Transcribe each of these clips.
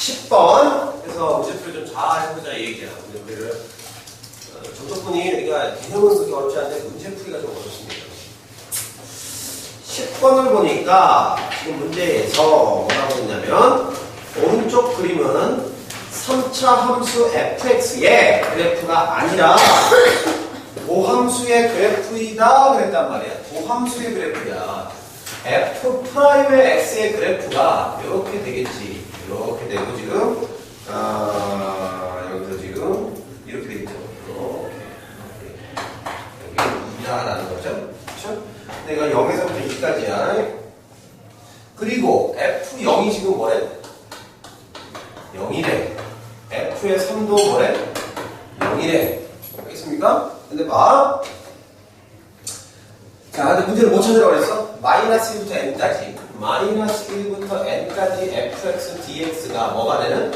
10번. 그래서 문제풀이 좀 잘 해보자 이 얘기야. 문제풀이를. 정석분이 우리가 개념은 그렇게 어렵지 않은데 문제풀이가 좀 어렵습니다. 10번을 보니까 지금 문제에서 뭐라고 했냐면 오른쪽 그림은 3차 함수 fx의 그래프가 아니라 도함수의 그래프이다 그랬단 말이야. 도함수의 그래프야. f'의 x의 그래프가 이렇게 되겠지. 이렇게 되고 지금 여기서 지금 이렇게 되겠죠. 이렇게 이하라는 거죠. 그렇죠? 내가 0에서부터 2까지야. 그리고 f0이 지금 뭐래? 0이래. f의 3도 뭐래? 0이래. 알겠습니까? 근데 봐. 자, 근데 문제를 못 찾으라고 그랬어? 마이너스 1부터 n까지. 마이너스 1부터 n까지 fx, dx가 뭐가 되는?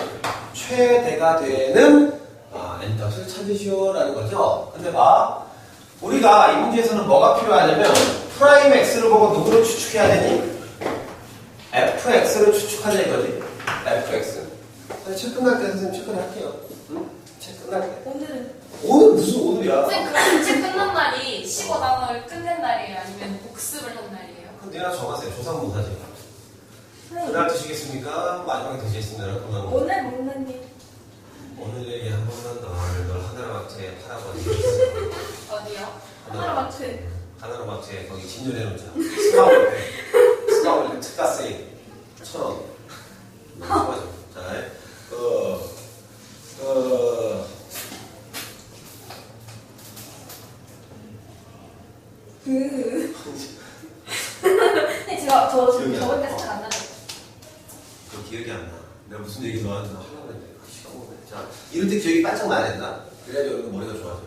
최대가 되는 n값을 찾으시오라는 거죠. 근데 봐. 우리가 이 문제에서는 뭐가 필요하냐면 프라임 x를 보고 누구를 추측해야 되니? fx를 추측하자 이거지. fx. 책 끝날 때 선생님 체크를 할게요. 응? 책 끝날 때. 오늘은? 오늘 무슨 오늘이야? 선생님 그럼 책 끝난 날이 15단어를 끝낸 날이에요? 아니면 복습을 한 날이에요? 그럼 내가 정하세요. 조상무사지. 그날 드시겠습니까? 마지막에 드시겠습니다. 오늘 목사님. 오늘 얘기 한 번만 더. 널 하나로마트에 팔아버리. 어디요? 하나로마트. 하나로마트에 거기 진열해놓자. 스카울때 특가 세일 1,000원. 자, 근데 제가 저 지금 저번 때잘안 나죠. 그 기억이 안 나. 내가 무슨 얘기 너한테 하려고 했는데 시간 오네. 자, 이럴 때 기억이 반짝 나야 된다. 그래야지 여러분 머리가 좋아져.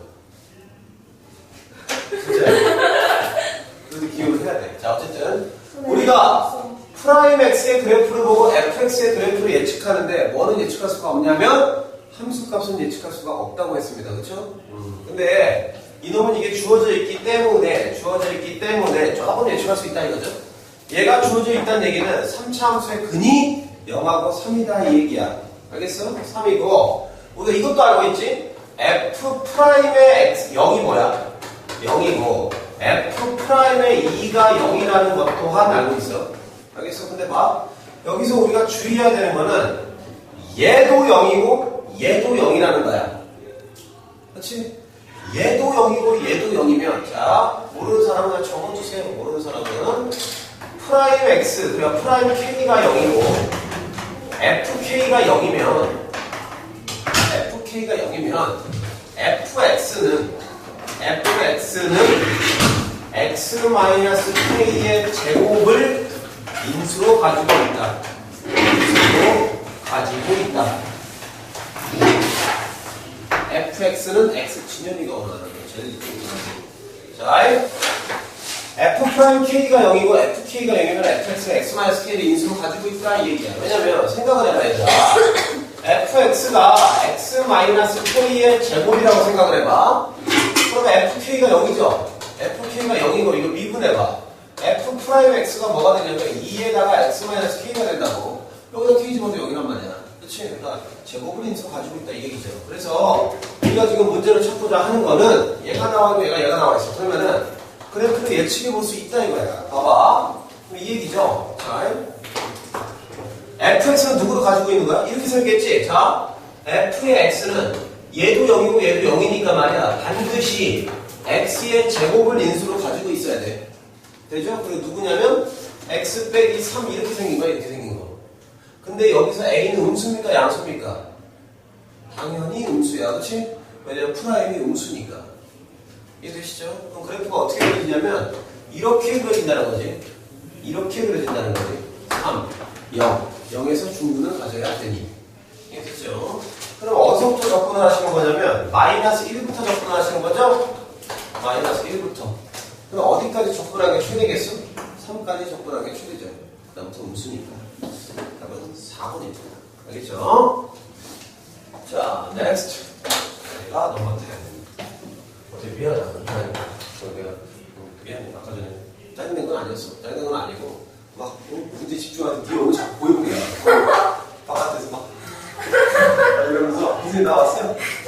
진짜. 그래도 기억을 해야 돼. 자, 어쨌든 우리가 프라임 x의 그래프를 보고 fx의 그래프를 예측하는데 뭐는 예측할 수가 없냐면 함수값은 예측할 수가 없다고 했습니다. 그렇죠? 근데 이놈은 이게 주어져 있기 때문에 조금 예측할 수 있다 이거죠. 얘가 주어져 있다는 얘기는 3차 함수의 근이 0하고 3이다 이 얘기야. 알겠어? 3이고 우리가 이것도 알고 있지? f'의 x 0이 뭐야? 0이고 f'의 2가 0이라는 것 또한 알고 있어. 알겠어? 근데 봐. 여기서 우리가 주의해야 되는 거는 얘도 0이고 얘도 0이라는 거야. 그렇지? 얘도 0이고 얘도 0이면 자 모르는 사람은 적어주세요. 모르는 사람은 프라임 x 그러니까 프라임 k가 0이고 fk가 0이면 fx는 x-k의 제곱을 인수로 가지고 있다. fx는 x 진연이가 원하는 거 제일 이쪽으로. 자, f'k가 0이고 fk가 0이면 fx는 x-k를 인수로 가지고 있다 이 얘기야. 왜냐면 생각을 해봐 얘들아. fx가 x-k의 제곱이라고 생각을 해봐. 그러면 fk가 0이죠. fk가 0이고 이거 미분해봐. f'x가 뭐가 되냐면 2에다가 x-k가 된다고. 여기다 k 집어도 여기란 말이야. 그치? 그러니까 제곱을 인수 가지고 있다 이 얘기죠. 그래서 우리가 지금 문제를 찾고자 하는 거는 얘가 나와있고 얘가 나와 있어. 그러면은 그래프를 예측해 볼 수 있다 이거야. 봐봐. 그럼 이 얘기죠. 자, fx는 누구로 가지고 있는 거야? 이렇게 설계했지? 자, f의 x는 얘도 0이고 얘도 0이니까 말이야. 반드시 x의 제곱을 인수로 가지고 있어야 돼. 되죠? 그리고 누구냐면 x 빼기 3 이렇게 생긴 거야. 이렇게 생긴 거. 근데 여기서 a는 음수입니까? 양수입니까? 당연히 음수야. 그렇지? 왜냐면 프라임이 음수니까. 이해되시죠? 그럼 그래프가 어떻게 그려지냐면 이렇게 그려진다는 거지. 이렇게 그려진다는 거지. 3, 0. 0에서 중분을 가져야 되니. 이해됐죠? 그럼 어디서부터 접근을 하시는 거냐면 마이너스 1부터 접근을 하시는 거죠? 마이너스 1부터. 그럼 어디까지 접근한 게 최대겠어? 3까지 접근한 게 최대죠. 그 다음부터 음수니까. 답은 4번입니다. 알겠죠? 자, next. 내가 너한테 어떻게 미안하다. 내가 미안해. 아까 전에 짜증낸 건 아니었어. 짜증낸 건 아니고 막 문제 집중하는데 네 얼굴 자꾸 보이는 거야. 바깥에서 막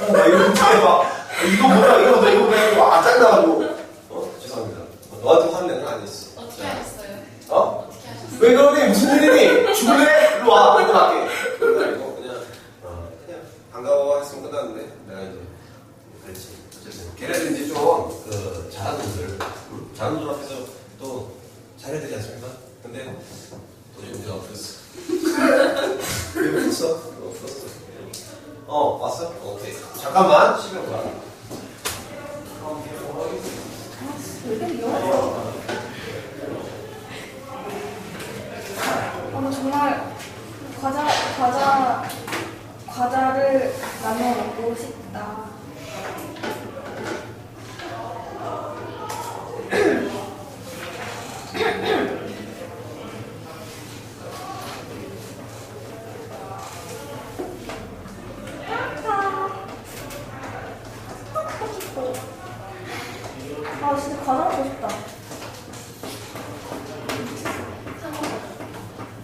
이런 문제 막 이거보다 짜증나가지고 죄송합니다. 너한테 화내는 건 아니었어. 어떻게 하셨어요? 어떻게 하셨어요? 왜 그러니? 무슨 일이니? 죽을래? 일로 와. 이거 할게. 그런 거 아니고 그냥 반가워했으면 끝났는데 내가 이제 그랬지. 어쨌든 걔네들 이제 좀 잘하는 분들 잘하는 분들 앞에서 또 잘해야 되지 않습니까? 근데 도저히 문제가 없었어. 왜 없었어? 왔어? 오케이. 잠깐만 시간 봐. 나 정말 과자를 나눠 먹고 싶다. 진짜 과자 먹고 싶다.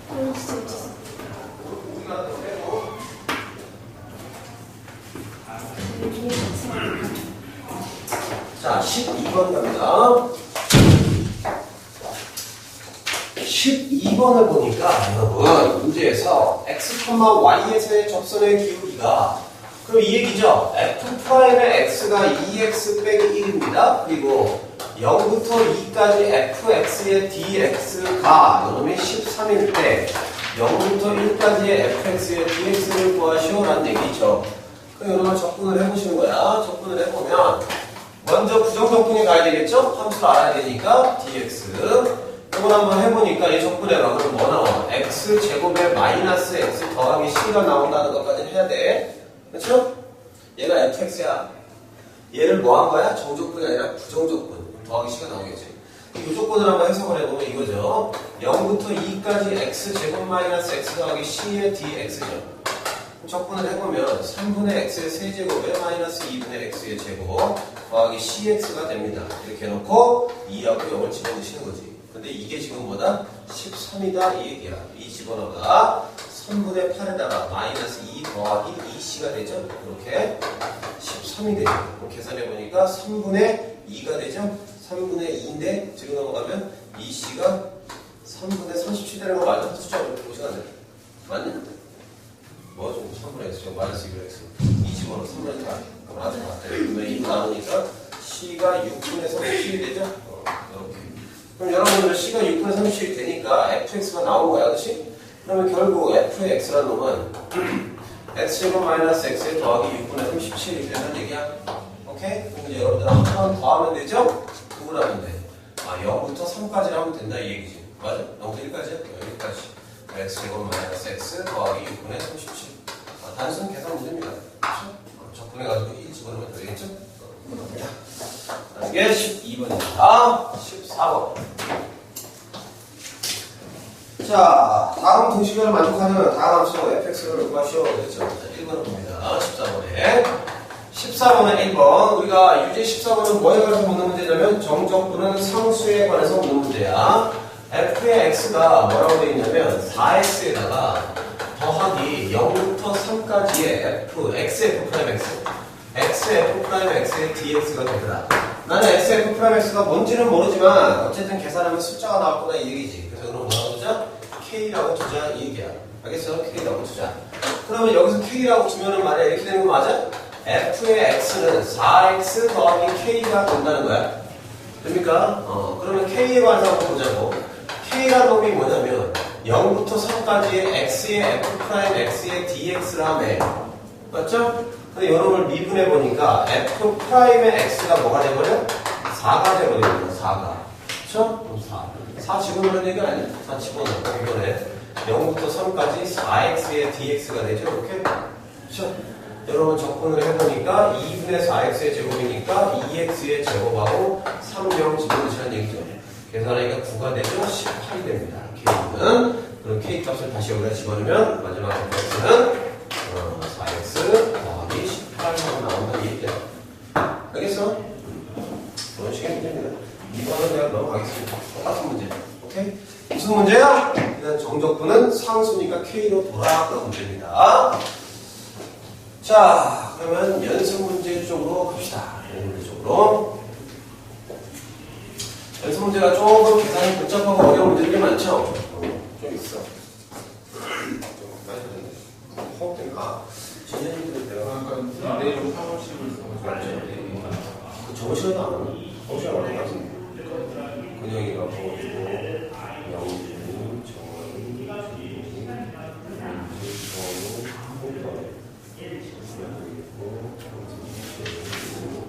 진짜 미쳤어. 자, 12번 갑니다. 12번을 보니까 여러분 문제에서 x, y에서의 접선의 기울기가 그럼 이 얘기죠. f'의 x가 2x 빼기 1입니다. 그리고 0부터 2까지 fx의 dx가 이놈이 13일 때 0부터 1까지의 fx의 dx를 구하시오라는 얘기죠. 그럼 여러분 접근을 해보시는 거야. 접근을 해보면 먼저 부정접근이 가야 되겠죠? 함수를 알아야 되니까 dx 이걸 한번 해보니까 이 접근해봐. 그럼 뭐 나와? x제곱에 마이너스 x 더하기 c가 나온다는 것까지 해야 돼. 그렇죠? 얘가 fx야. 얘를 뭐 한 거야? 정조건이 아니라 부정조건. 더하기 c가 나오겠지. 이 조건을 한번 해석을 해보면 이거죠. 0부터 2까지 x제곱 마이너스 x 더하기 c의 dx죠. 접근을 해보면 3분의 x의 세제곱에 마이너스 2분의 x의 제곱 더하기 cx가 됩니다. 이렇게 해놓고 2하고 0을 집어넣으시는 거지. 근데 이게 지금 뭐다? 13이다 이 얘기야. 이 집어넣어가 3분의 8에다가 마이너스 2 더하기 2c가 되죠. 이렇게 13이 되죠. 그럼 계산해보니까 3분의 2가 되죠. 3분의 2인데 지금 넘어가면 2c가 3분의 37 되는 거 맞아? 숫자로 보시면 안 돼. 맞냐? 뭐 좀 3분의 x 지금 마이너스 2분의 x 2 집어넣어 3분의 8 그럼 맞을 것 같아요. 그러면 2 나누니까 c가 6분의 37이 되죠. 이렇게. 그럼 여러분들 c가 6분의 37이 되니까 fx가 나온 거야, 그렇지? 그러면 결국 f의 x라는 놈은 x제곱 마이너스 x에 더하기 6분의 37이 되는 얘기야. 오케이? 그럼 이제 여러분들 한 번 더 하면 되죠? 구분하면 돼. 0부터 3까지 하면 된다 이 얘기지. 맞아? 0부터 1까지야? 여기까지. x제곱 마이너스 x 더하기 6분의 37. 단순 계산 문제입니다. 그렇죠? 접근해가지고 1 집어넣으면 되겠죠? 그렇습니다. 이게 12번입니다. 14번. 자, 다음 등식을 만족하는 다음 함수 fx를 구하시오. 그렇죠? 자, 1번을 봅니다. 14번에 1번. 우리가 유제 14번은 뭐에 관해서 묻는 문제냐면 정적분은 상수에 관해서 묻는 문제야. f의 x가 뭐라고 되어 있냐면 4x에다가 더하기 0부터 3까지의 f, xf'x xf'x의 dx가 되더라. 나는 xf'x가 뭔지는 모르지만 어쨌든 계산하면 숫자가 나올 거다 이 얘기지. 그래서 그럼 뭐라고 두자? k라고 두자 이 얘기야. 알겠어? k라고 두자. 그러면 여기서 k라고 두면은 말이야 이렇게 되는 거 맞아? f의 x는 4x 더하기 k가 된다는 거야. 됩니까? 그러면 k에 관해서 한번 보자고. k라는 놈이 뭐냐면 0부터 3까지의 x의 f'x의 dx라며. 맞죠? 근데 이놈을 미분해 보니까 f'의 x가 뭐가 돼버려? 4가 돼버리는 거야. 4가. 그쵸? 4 집어넣는 얘기가 아니야. 4 집어넣어. 이번에 0부터 3까지 4x의 dx가 되죠. 이렇게. 그쵸? 여러분 접근을 해보니까 2분의 4x의 제곱이니까 2x의 제곱하고 3명 집어넣으시라는 얘기죠. 계산하니까 9가 되죠. 18이 됩니다. k는 그럼 k 값을 다시 여기다 집어넣으면 마지막 x는 4x 더하기 18하고 나온다는 얘기야. 알겠어? 그런 식의 문제입니다. 이번은 내가 넘어가겠습니다. 똑같은 문제. 오케이? 무슨 문제야? 일단 정적분은 상수니까 k로 돌아. 그런 문제입니다. 자, 그러면 연습 문제 쪽으로 갑시다. 연습 문제 쪽으로. 연습 문제가 조금 계산이 복잡하고 어려운 문제들이 많죠? 좀 있어. 호흡된가? 진현이들 내가 내일 사무실을 맞죠? 그 저거 시간도 안 하나? 저거 시간 어디 같은데? 근영이가 보고 있고, 영준이, 정원이,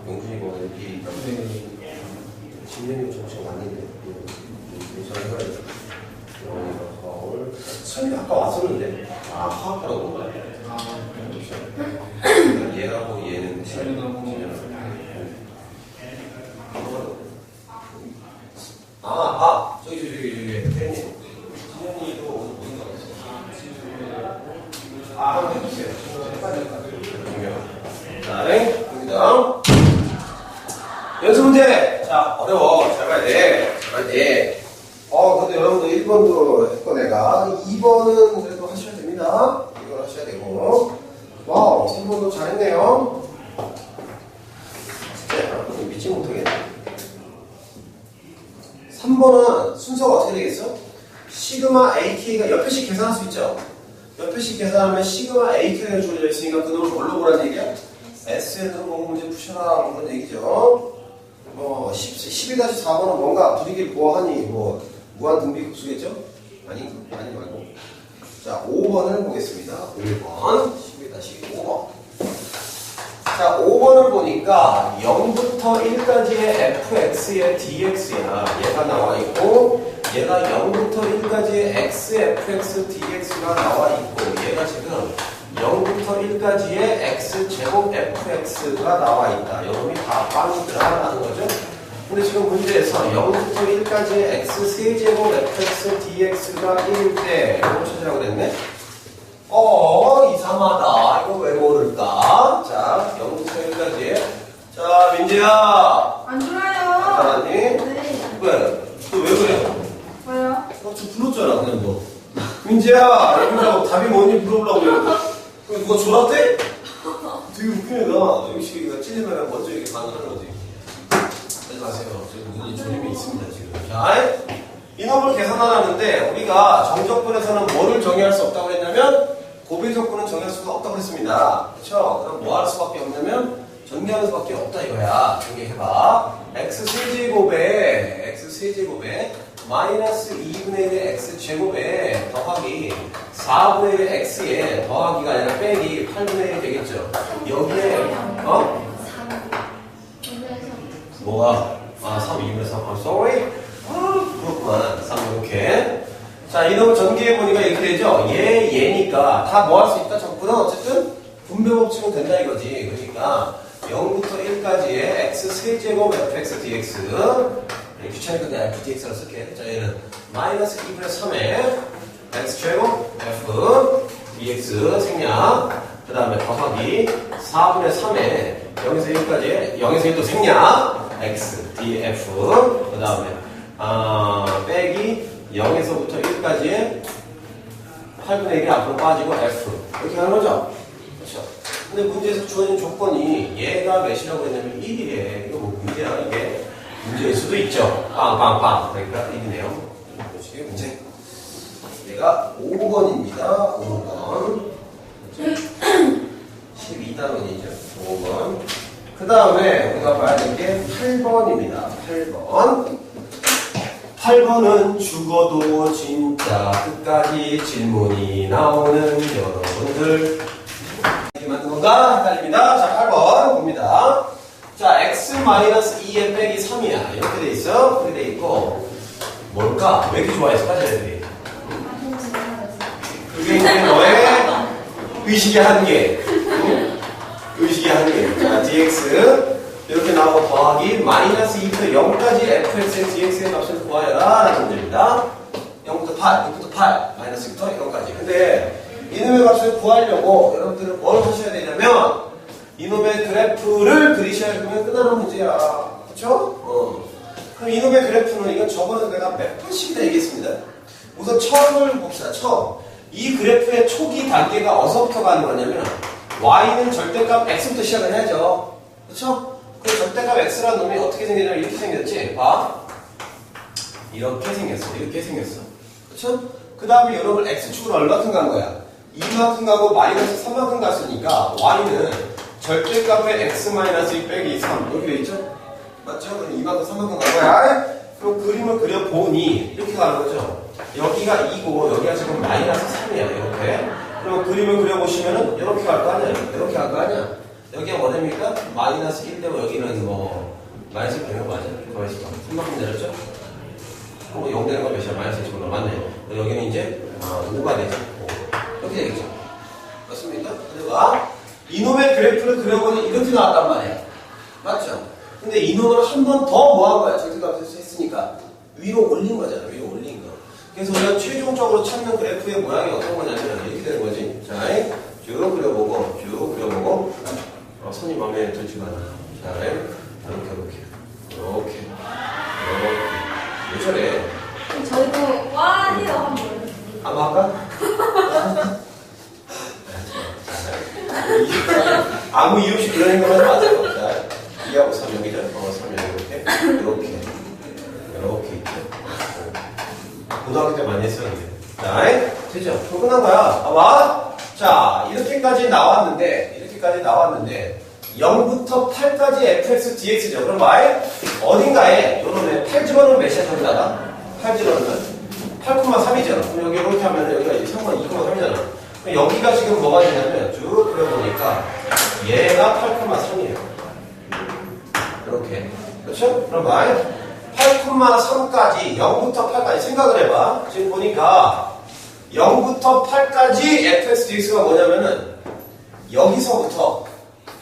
영준이가 여기 진현이가 저거 시간 왔는데 전화 해가지고 영준이가 서울 설미 아까 왔었는데 화학하라고 온 거야. 얘하고 얘는 저기 팬님 진현이도 오늘 보는 거 같았어. 한번 해주세요. 자, 여기다 연습 문제. 자, 어려워. 잘 봐야 돼. 잘 봐야 돼. 근데 여러분들 1번도 했고 내가 2번은 그래도 하셔야 됩니다. 이걸 하셔야 되고. 와우, 3번도 잘했네요. 진짜 믿지 못하겠네. 3번은 순서가 어떻게 되겠어? 시그마 AK가 옆에씩 계산할 수 있죠? 옆에씩 계산하면 시그마 AK가 주어져 있으니까 그 놈을 뭘로 보라는 얘기야? SN으로 보고 문제 푸셔라 그런 얘기죠. 12-4번은 뭔가 분위기를 보호하니 무한 등비급수겠죠? 아니 말고. 자, 5번을 보겠습니다. 5번 12-5번. 자, 5번을 보니까 0부터 1까지의 fx의 dx야. 얘가 나와 있고, 얘가 0부터 1까지의 x, fx, dx가 나와 있고, 얘가 지금 0부터 1까지의 x제곱 fx가 나와 있다. 여러분이 다 빵이더라라는 거죠. 근데 지금 문제에서 0부터 1까지의 x 세제곱 fx, dx가 1일 때 이걸 찾으라고 그랬네. 이상하다. 이거 왜 모를까? 자, 0부터 1까지. 자, 민재야. 안 좋아요. 안 잘하니? 네. 왜? 너 왜 그래? 왜요? 좀 불렀잖아, 그냥 너. 민재야, 이러면서 답이 뭔지 물어보려고 그래. 누가 졸았대? 되게 웃기네, 나. 역시 찔리면 먼저 이렇게 반응하는 거지. 하지 마세요. 지금 눈이 졸림이 있습니다, 지금. 자, 이놈을 계산하라는데, 우리가 정적분에서는 뭐를 정의할 수 없다고 했냐면, 고비적분은 정의할 수가 없다고 했습니다. 그쵸? 그럼 뭐 할 수밖에 없냐면, 전개하는 수밖에 없다 이거야. 전개해봐. x세제곱에 마이너스 2분의 1의 x제곱에 더하기 4분의 1의 x에 더하기가 아니라 빼기 8분의 1이 되겠죠. 여기에 뭐가? 3, 2분의 3. sorry. 그렇구만. 3 이렇게. 자, 이놈을 전개해보니까 이렇게 되죠. 얘니까 다 뭐 할 수 있다? 적분은 어쨌든 분배법칙은 된다 이거지. 그러니까 0부터 1까지의 x 세제곱 fx dx. 귀찮으니까 그냥 fdx로 쓸게. 자, 얘는 마이너스 2분의 3에 x제곱 f dx 생략. 그 다음에 더하기 4분의 3에 0에서 1까지 0에서 1도 생략 x df. 그 다음에 빼기 0에서부터 1까지의 8분의 1이 앞으로 빠지고 f. 이렇게 하는 거죠? 그렇죠. 근데 문제에서 주어진 조건이 얘가 몇이라고 했냐면 1이래. 이거 뭐 문제야, 이게. 문제일 수도 있죠. 빵빵빵. 그러니까 1이네요. 이게 문제. 얘가 5번입니다. 5번. 12단원이죠. 5번. 그 다음에 우리가 봐야 될 게 8번입니다. 8번. 8번은 죽어도 진짜 끝까지 질문이 나오는 여러분들. 이렇게 만든 건가? 헷갈립니다. 자, 8번 봅니다. 자, x-2에 빼기 3이야. 이렇게 돼 있어. 이렇게 돼 있고. 뭘까? 왜 이렇게 좋아했을까, 쟤네들이? 그게 이제 너의 의식의 한계. 의식의 한계. 자, dx. 이렇게 나오고 더하기 마이너스 2부터 0까지 fx의 dx의 값을 구하여라 라는 문제입니다. 0부터 8, 6부터 8, 마이너스 2부터 0까지. 근데 이놈의 값을 구하려고 여러분들은 뭘 하셔야 되냐면 이놈의 그래프를 그리셔야 되면 끝나는 문제야. 그쵸? 그럼 이놈의 그래프는 이건 저번에 내가 몇 번씩이나 얘기했습니다. 우선 처음을 봅시다. 처음. 이 그래프의 초기 단계가 어디서부터 가는 거냐면 y는 절대값 x부터 시작을 해야죠. 그쵸? 그 절대값 x라는 놈이 어떻게 생겼냐면 이렇게 생겼지? 봐. 이렇게 생겼어. 이렇게 생겼어. 그쵸? 그 다음에 이놈을 x축으로 얼마큼 간 거야? 2만큼 가고 마이너스 3만큼 갔으니까 y는 절대값의 x-1 빼기 3 이렇게 돼 있죠? 맞죠? 그럼 2만큼 3만큼 간 거야. 그럼 그림을 그려보니 이렇게 가는 거죠. 여기가 2고 여기가 지금 마이너스 3이야. 이렇게. 그럼 그림을 그려보시면은 이렇게 갈 거 아니야? 이렇게 갈 거 아니야? 여기가 뭐랍니까? 마이너스 1 되고 여기는 뭐 마이너스 1 맞아? 가만있어 봐. 3만큼 내렸죠? 그럼 0 되는 거 몇이야? 마이너스 1 정도 맞네. 여기는 이제 5가 되죠. 5. 이렇게 되겠죠. 맞습니까? 그러니까 이놈의 그래프를 그려보니 이렇게 나왔단 말이야. 맞죠? 근데 이놈을 한 번 더 뭐 한 거야? 절대값에서 했으니까 위로 올린 거잖아. 위로 올린 거. 그래서 우리가 최종적으로 찾는 그래프의 모양이 어떤 거냐면 이렇게 되는 거지. 자, 쭉 그려보고 쭉 그려보고 선이 마음에 들지가 않아. 자, 이렇게 왜 저래? 저희도 와 해요 한번. 한번 할까? 아무 이유 없이 그러는 거면 맞아요. 자, 2하고 3 여기죠? 3 이렇게 있죠. 고등학교 때 많이 했어요. 자, 되죠? 그럼 끝난 거야. 봐봐. 자, 이렇게까지 나왔는데 0부터 8까지 fx dx죠. 그럼 어딘가에 요놈에 8 집어넣으면 몇이야? 저기다가 8 집어넣으면 8,3이죠. 그럼 여기 이렇게 하면 여기가 이제 2,3이잖아. 그럼 여기가 지금 뭐가 되냐면 쭉 그려보니까 얘가 8,3이에요. 이렇게. 그렇죠? 그럼 8,3까지 0부터 8까지 생각을 해봐. 지금 보니까 0부터 8까지 fx dx가 뭐냐면은 여기서부터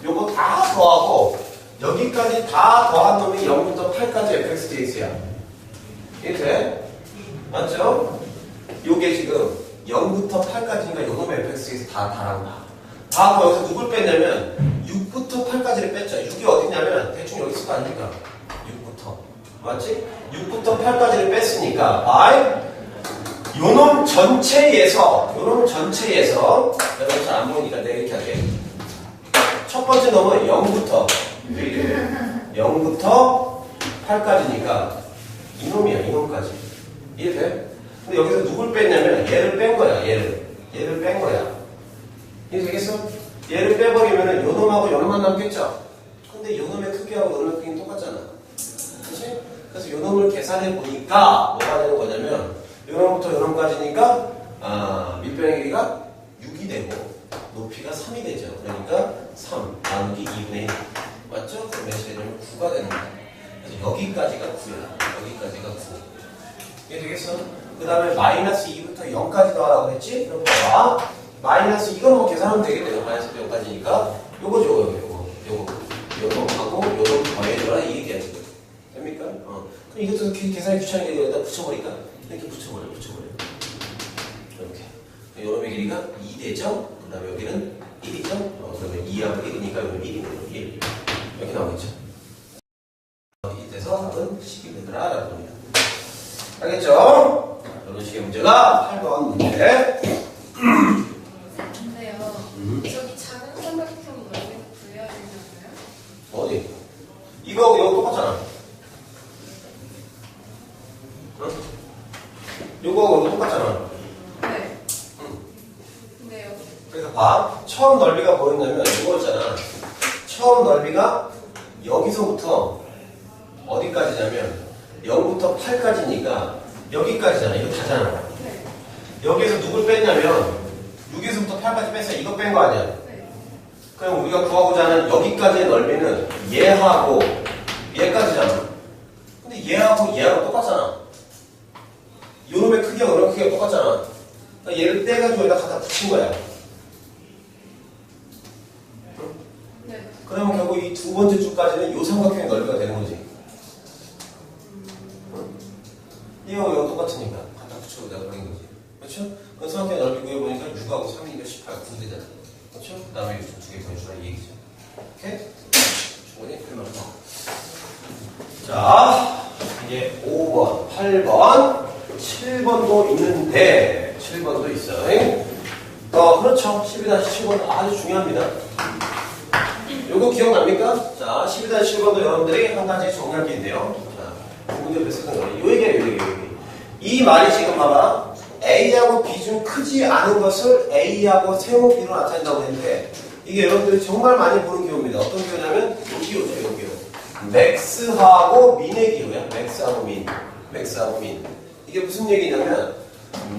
요거 다 더하고 여기까지 다 더한 놈이 0부터 8까지 fx dx야. 이렇게 맞죠? 요게 지금 0부터 8까지니까 요놈의 fx dx 다 다라고 봐. 다 여기서 누굴 뺐냐면 6부터 8까지를 뺐죠. 6이 어딨냐면 대충 여기 있을 거 아닙니까? 6부터 맞지? 6부터 8까지를 뺐으니까 요놈 전체에서 여러분 잘 안 보이니까 내가 이렇게 할게. 첫 번째 놈은 0부터 8까지니까 이놈이야. 이놈까지 이해돼? 근데 여기서 누굴 뺐냐면 얘를 뺀 거야. 얘를 뺀 거야. 이해 되겠어? 얘를 빼버리면은 요놈하고 요놈만 남겠죠? 근데 요놈의 크기하고 요놈의 크기는 똑같잖아. 그치? 그래서 요놈을 계산해 보니까 뭐가 되는 거냐면 요놈부터 요놈까지니까 밑변의 길이가 6이 되고 높이가 3이 되죠. 그러니까 3 나누기 2분의 1 맞죠? 그럼 몇이 되냐면 9가 되는 거야. 그래서 여기까지가 9야. 여기까지가 9. 이해 되겠어? 그 다음에 마이너스 2부터 0까지 더하라고 했지? 그럼 봐봐. 마이너스 이건 뭐 계산하면 되겠네요. 마이너스 0까지니까 요거죠. 요거하고 요거 더해줘라 이 얘기야 지금. 됩니까? 그럼 이것도 계산이 귀찮으니까 여기다 붙여버릴까? 이렇게 붙여버려. 이렇게. 요놈의 길이가 2 되죠? 그 다음에 여기는 1이죠? 그러면 2하고 1이니까 여기는 1이네요. 1. 이렇게 나오겠죠? 이 돼서 답은 10이 되더라 라는 겁니다. 알겠죠? 이런 식의 문제가 8번 문제. 근데요, 저기 작은 삼각형 넓이 구해야 되지 않나요? 어디? 이거 똑같잖아. 응? 요거 똑같잖아. 네. 응. 근데요. 그래서 봐. 처음 넓이가 뭐였냐면 이거였잖아. 처음 넓이가 여기서부터 어디까지냐면 0부터 8까지니까 여기까지잖아. 이거 다잖아. 네. 여기에서 누굴 뺐냐면 6에서부터 8까지 뺐어. 이거 뺀 거 아니야? 네. 그럼 우리가 구하고자 하는 여기까지의 넓이는 얘하고 얘까지잖아. 근데 얘하고 똑같잖아. 요놈의 크기가 요놈의 크기가 똑같잖아. 그러니까 얘를 떼가지고 여기다 갖다 붙인 거야. 네. 그러면 결국 이 두 번째 줄까지는 요 삼각형의 넓이가 되는 거지. 이거 똑같으니까 갖다 붙이고 내가 그린 거지. 그렇죠? 그 삼각형의 넓이 구해보니까 6하고 3이니까 18, 9 되잖아. 그렇죠? 그 다음에 두 개 보여주라 이 얘기죠. 오케이? 충분히 끝났고. 자, 이제 5번, 8번, 7번도 있는데 7번도 있어요. 그렇죠. 12-7번 아주 중요합니다. 요거 기억납니까? 자, 12-7번도 여러분들이 한 가지 정리할 게 있네요. 자, 문제 옆에서 요 얘기예요, 요 얘기. 이 말이 지금 봐봐. A하고 B 중 크지 않은 것을 A하고 세모 B로 나타낸다고 했는데, 이게 여러분들이 정말 많이 보는 기호입니다. 어떤 기호냐면, 요 기호죠, 요 기호. 맥스하고 민의 기호야. 맥스하고 민. 맥스하고 민. 이게 무슨 얘기냐면,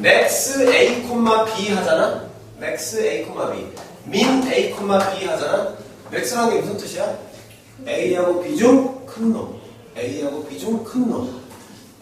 맥스 A, B 하잖아? 맥스 A, B. 민 A, B 하잖아? 맥스라는 게 무슨 뜻이야? A하고 B 중 큰 놈. A하고 B 중 큰 놈.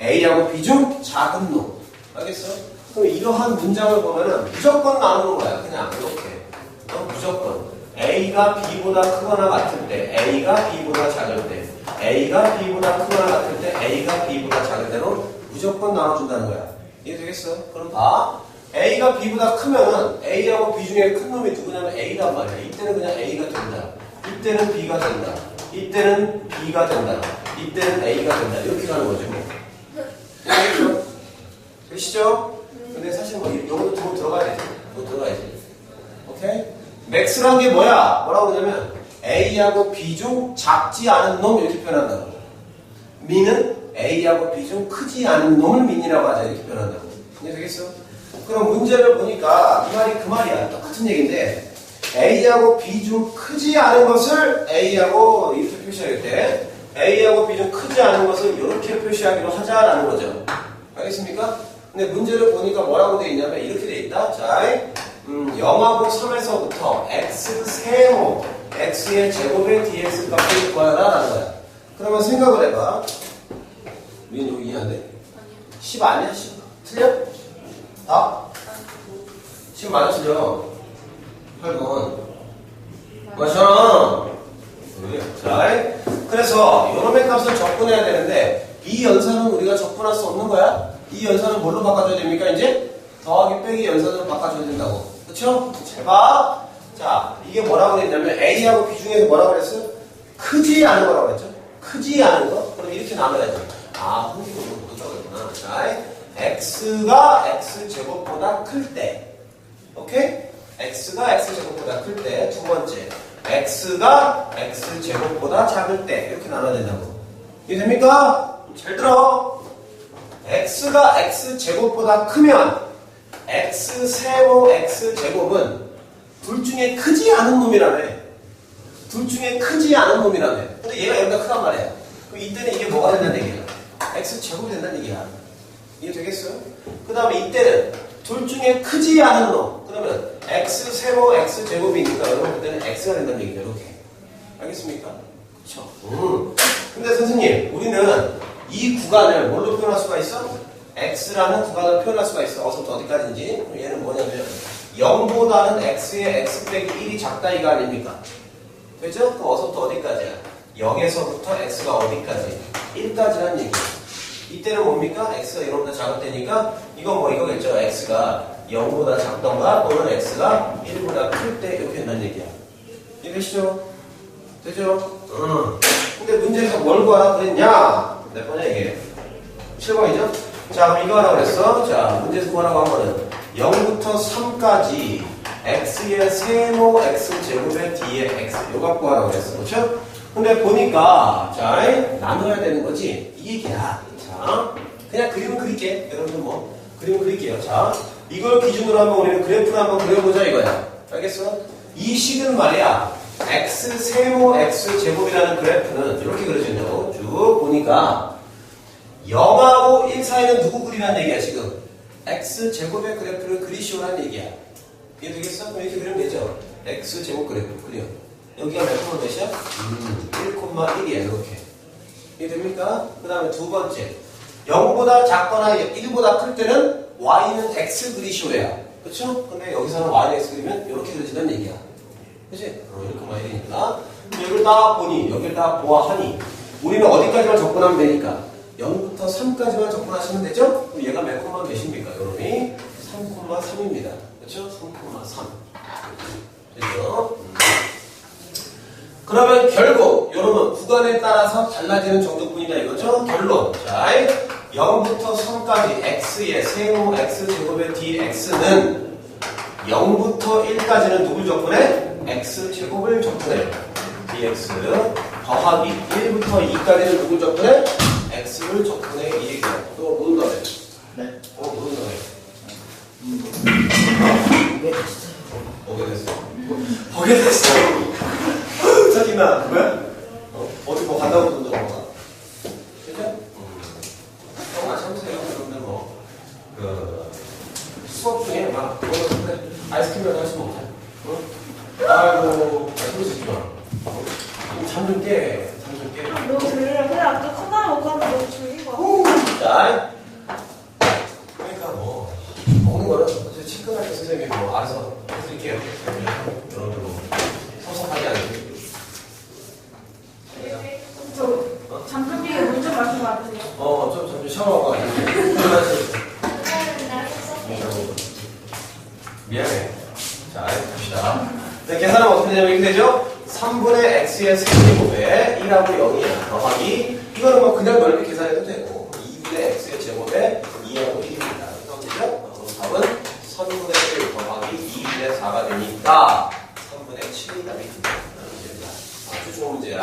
A하고 B 중 작은 놈. 알겠어? 그럼 이러한 문장을 보면은 무조건 나오는 거야. 그냥 이렇게. 무조건. A가 B보다 크거나 같을 때, A가 B보다 작을 때, A가 B보다 크거나 같을 때, A가 B보다 작을 때로 무조건 나눠준다는 거야. 이해되겠어? 그럼 봐. A가 B보다 크면은 A하고 B 중에 큰 놈이 누구냐면 A란 말이야. 이때는 그냥 A가 된다. 이때는 B가 된다. 이때는 B가 된다. 이때는 A가 된다. 이렇게 가는 거죠. 알겠죠? 되시죠? 근데 사실 뭐 요것도 더 들어가야 되지. 더 들어가야지. 오케이? 맥스란 게 뭐야? 뭐라고 그러냐면 A하고 B 중 작지 않은 놈 이렇게 표현한다고. 민은 A하고 B 중 크지 않은 놈을 민이라고 하자 이렇게 표현한다고. 이해되겠어? 그럼 문제를 보니까 이 말이 그 말이야. 똑같은 얘기인데 A하고 B 중 크지 않은 것을 A하고 이렇게 표시하겠대. A하고 B 중 크지 않은 것을 이렇게 표시하기로 하자라는 거죠. 알겠습니까? 근데 문제를 보니까 뭐라고 돼 있냐면 이렇게 돼 있다. 자, 0하고 3에서부터 x 세모 x의 제곱의 dx 값을 구하라라는 거야. 그러면 생각을 해봐. 민 이거 이해 안 돼? 10 아니야? 10 틀려? 다? 지금 맞아 틀려? 8번 맞잖아. 자, 그래서 요놈의 값을 적분해야 되는데 이 연산은 우리가 적분할 수 없는 거야. 이 연산은 뭘로 바꿔줘야 됩니까? 이제 더하기 빼기 연산으로 바꿔줘야 된다고. 그쵸? 잘 봐. 자, 이게 뭐라고 그랬냐면 A하고 B 중에서 뭐라고 그랬어? 크지 않은 거라고 그랬죠? 크지 않은 거? 그럼 이렇게 나눠야죠. 아, 흥미가 못 적었구나. 자, x가 x제곱보다 클 때. 오케이? x가 x제곱보다 클 때. 두 번째. x가 x제곱보다 작을 때. 이렇게 나눠야 된다고. 이해 됩니까? 잘 들어. x가 x제곱보다 크면 x 세모 x제곱은 둘 중에 크지 않은 놈이라며. 둘 중에 크지 않은 놈이라며. 근데 얘가 여기가 크단 말이야. 그럼 이때는 이게 뭐가 된다는 얘기야? x제곱이 된다는 얘기야. 이해 되겠어요? 그 다음에 이때는 둘 중에 크지 않은 놈. 그러면 x 세모 x제곱이니까 여러분 그때는 x가 된다는 얘기죠. 이렇게. 알겠습니까? 그쵸? 근데 선생님, 우리는 이 구간을 뭘로 표현할 수가 있어? x라는 구간을 표현할 수가 있어. 어서부터 어디까지인지. 얘는 뭐냐면 0보다는 x의 x 빼기 1이 작다 이거 아닙니까? 그죠? 그럼 어서부터 어디까지야? 0에서부터 x가 어디까지? 1까지라는 얘기야. 이때는 뭡니까? x가 0보다 작을 때니까 이건 뭐 이거겠죠? x가 0보다 작던가 또는 x가 1보다 클 때 이렇게 된다는 얘기야. 이해되시죠? 되죠? 근데 문제에서 뭘 구하라 그랬냐? 몇 번이야 이게? 7번이죠? 자, 그럼 이거 하라고 그랬어. 자, 문제에서 구하라고 한 거는 0부터 3까지 x의 세모 x제곱의 d의 x 이거 갖고 하라고 그랬어. 그렇죠? 근데 보니까 자, 나눠야 되는 거지. 이 얘기야. 자, 그냥 그림을 그릴게. 여러분들 뭐 그림을 그릴게요. 자, 이걸 기준으로 한번 우리는 그래프를 한번 그려보자 이거야. 알겠어? 이 식은 말이야. x 세모 x제곱이라는 그래프는 이렇게 그려진다고. 쭉 보니까 0하고 1 사이는 누구 그리라는 얘기야 지금? x제곱의 그래프를 그리시오라는 얘기야. 이해 되겠어? 그럼 이렇게 그리면 되죠? x제곱 그래프 그려. 여기가 몇 콤마 몇이야? 1,1이야 이렇게. 이해 됩니까? 그 다음에 두 번째 0보다 작거나 1보다 클 때는 y는 x 그리시오야. 그쵸? 근데 여기서는 y는 x 그리면 이렇게 그려진다는 얘기야. 그치? 이렇게 많이 되니까 여기를 딱 보니 여기를 딱 보아하니 우리는 어디까지만 접근하면 되니까 0부터 3까지만 접근하시면 되죠? 그럼 얘가 몇 콤마 몇입니까? 요놈이 3,3입니다. 그렇죠? 3,3 되죠? 그러면 결국 요놈은 구간에 따라서 달라지는 정도뿐이다 이거죠? 결론. 자, 0부터 3까지 x의 세모 x제곱의 dx는 0부터 1까지는 누굴 접근해? x 제곱을 적분해 dx 더하기 1부터 2까지는 누굴 적분해? x를 적분해 이 얘기야. 또 무슨 더해? 네. 무슨 더해? 보게 됐어. 보게 됐어. 자기나 뭐야? 어디 뭐 간다고 돈도 먹어? 그죠? 형 참으세요. 여러분들 그 수업 중에 막 그래 아이스크림이라도 하시면 못해. 아이고 그러지 마. 잠 좀 깨. 잠 좀 깨. 너무 졸려. 그래 아까 컵라면 먹고 왔는데 너무 졸리고. 자, 그러니까 뭐 먹는 거는 어차피 친근할 때 선생님이 뭐 알아서 해드릴게요. 여러분들 뭐 섭섭하지 않게. 저 잠깐만 물좀 마시고 와주세요. 좀 샤워하고 가야지. 미안해. 자, 봅시다. 네, 계산하면 어떻게 되냐면 이렇게 되죠? 3분의 x의 세제곱에 1하고 0이야. 더하기 이거는 뭐 그냥 넓게 계산해도 되고 2분의 x의 제곱에 2하고 1입니다. 그래서 되죠? 답은 3분의 1 더하기 2분의 4가 되니까 3분의 7이 답이 됩니다. 아주 좋은 문제야.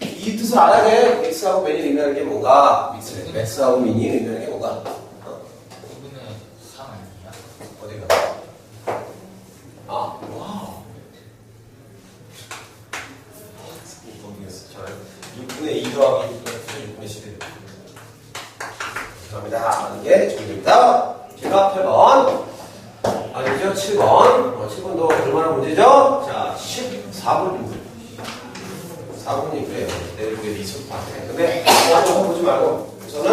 이 뜻을 알아야 돼. x하고 맨이 의미하는 게 뭔가 x하고 민이 의미하는 게 뭔가 2분의 3 아니야? 어디가? 와우. 모르겠어. 잘. 6분의 2 더하기 6분의 11. 죄송합니다. 하는 게 정답입니다. 제가 8번. 아니죠? 7번. 7번도 얼마나 문제죠? 자, 14번. 4번이 그래요. 내일 보게 있을 것 같아. 근데, 한번 보지 말고. 우선은,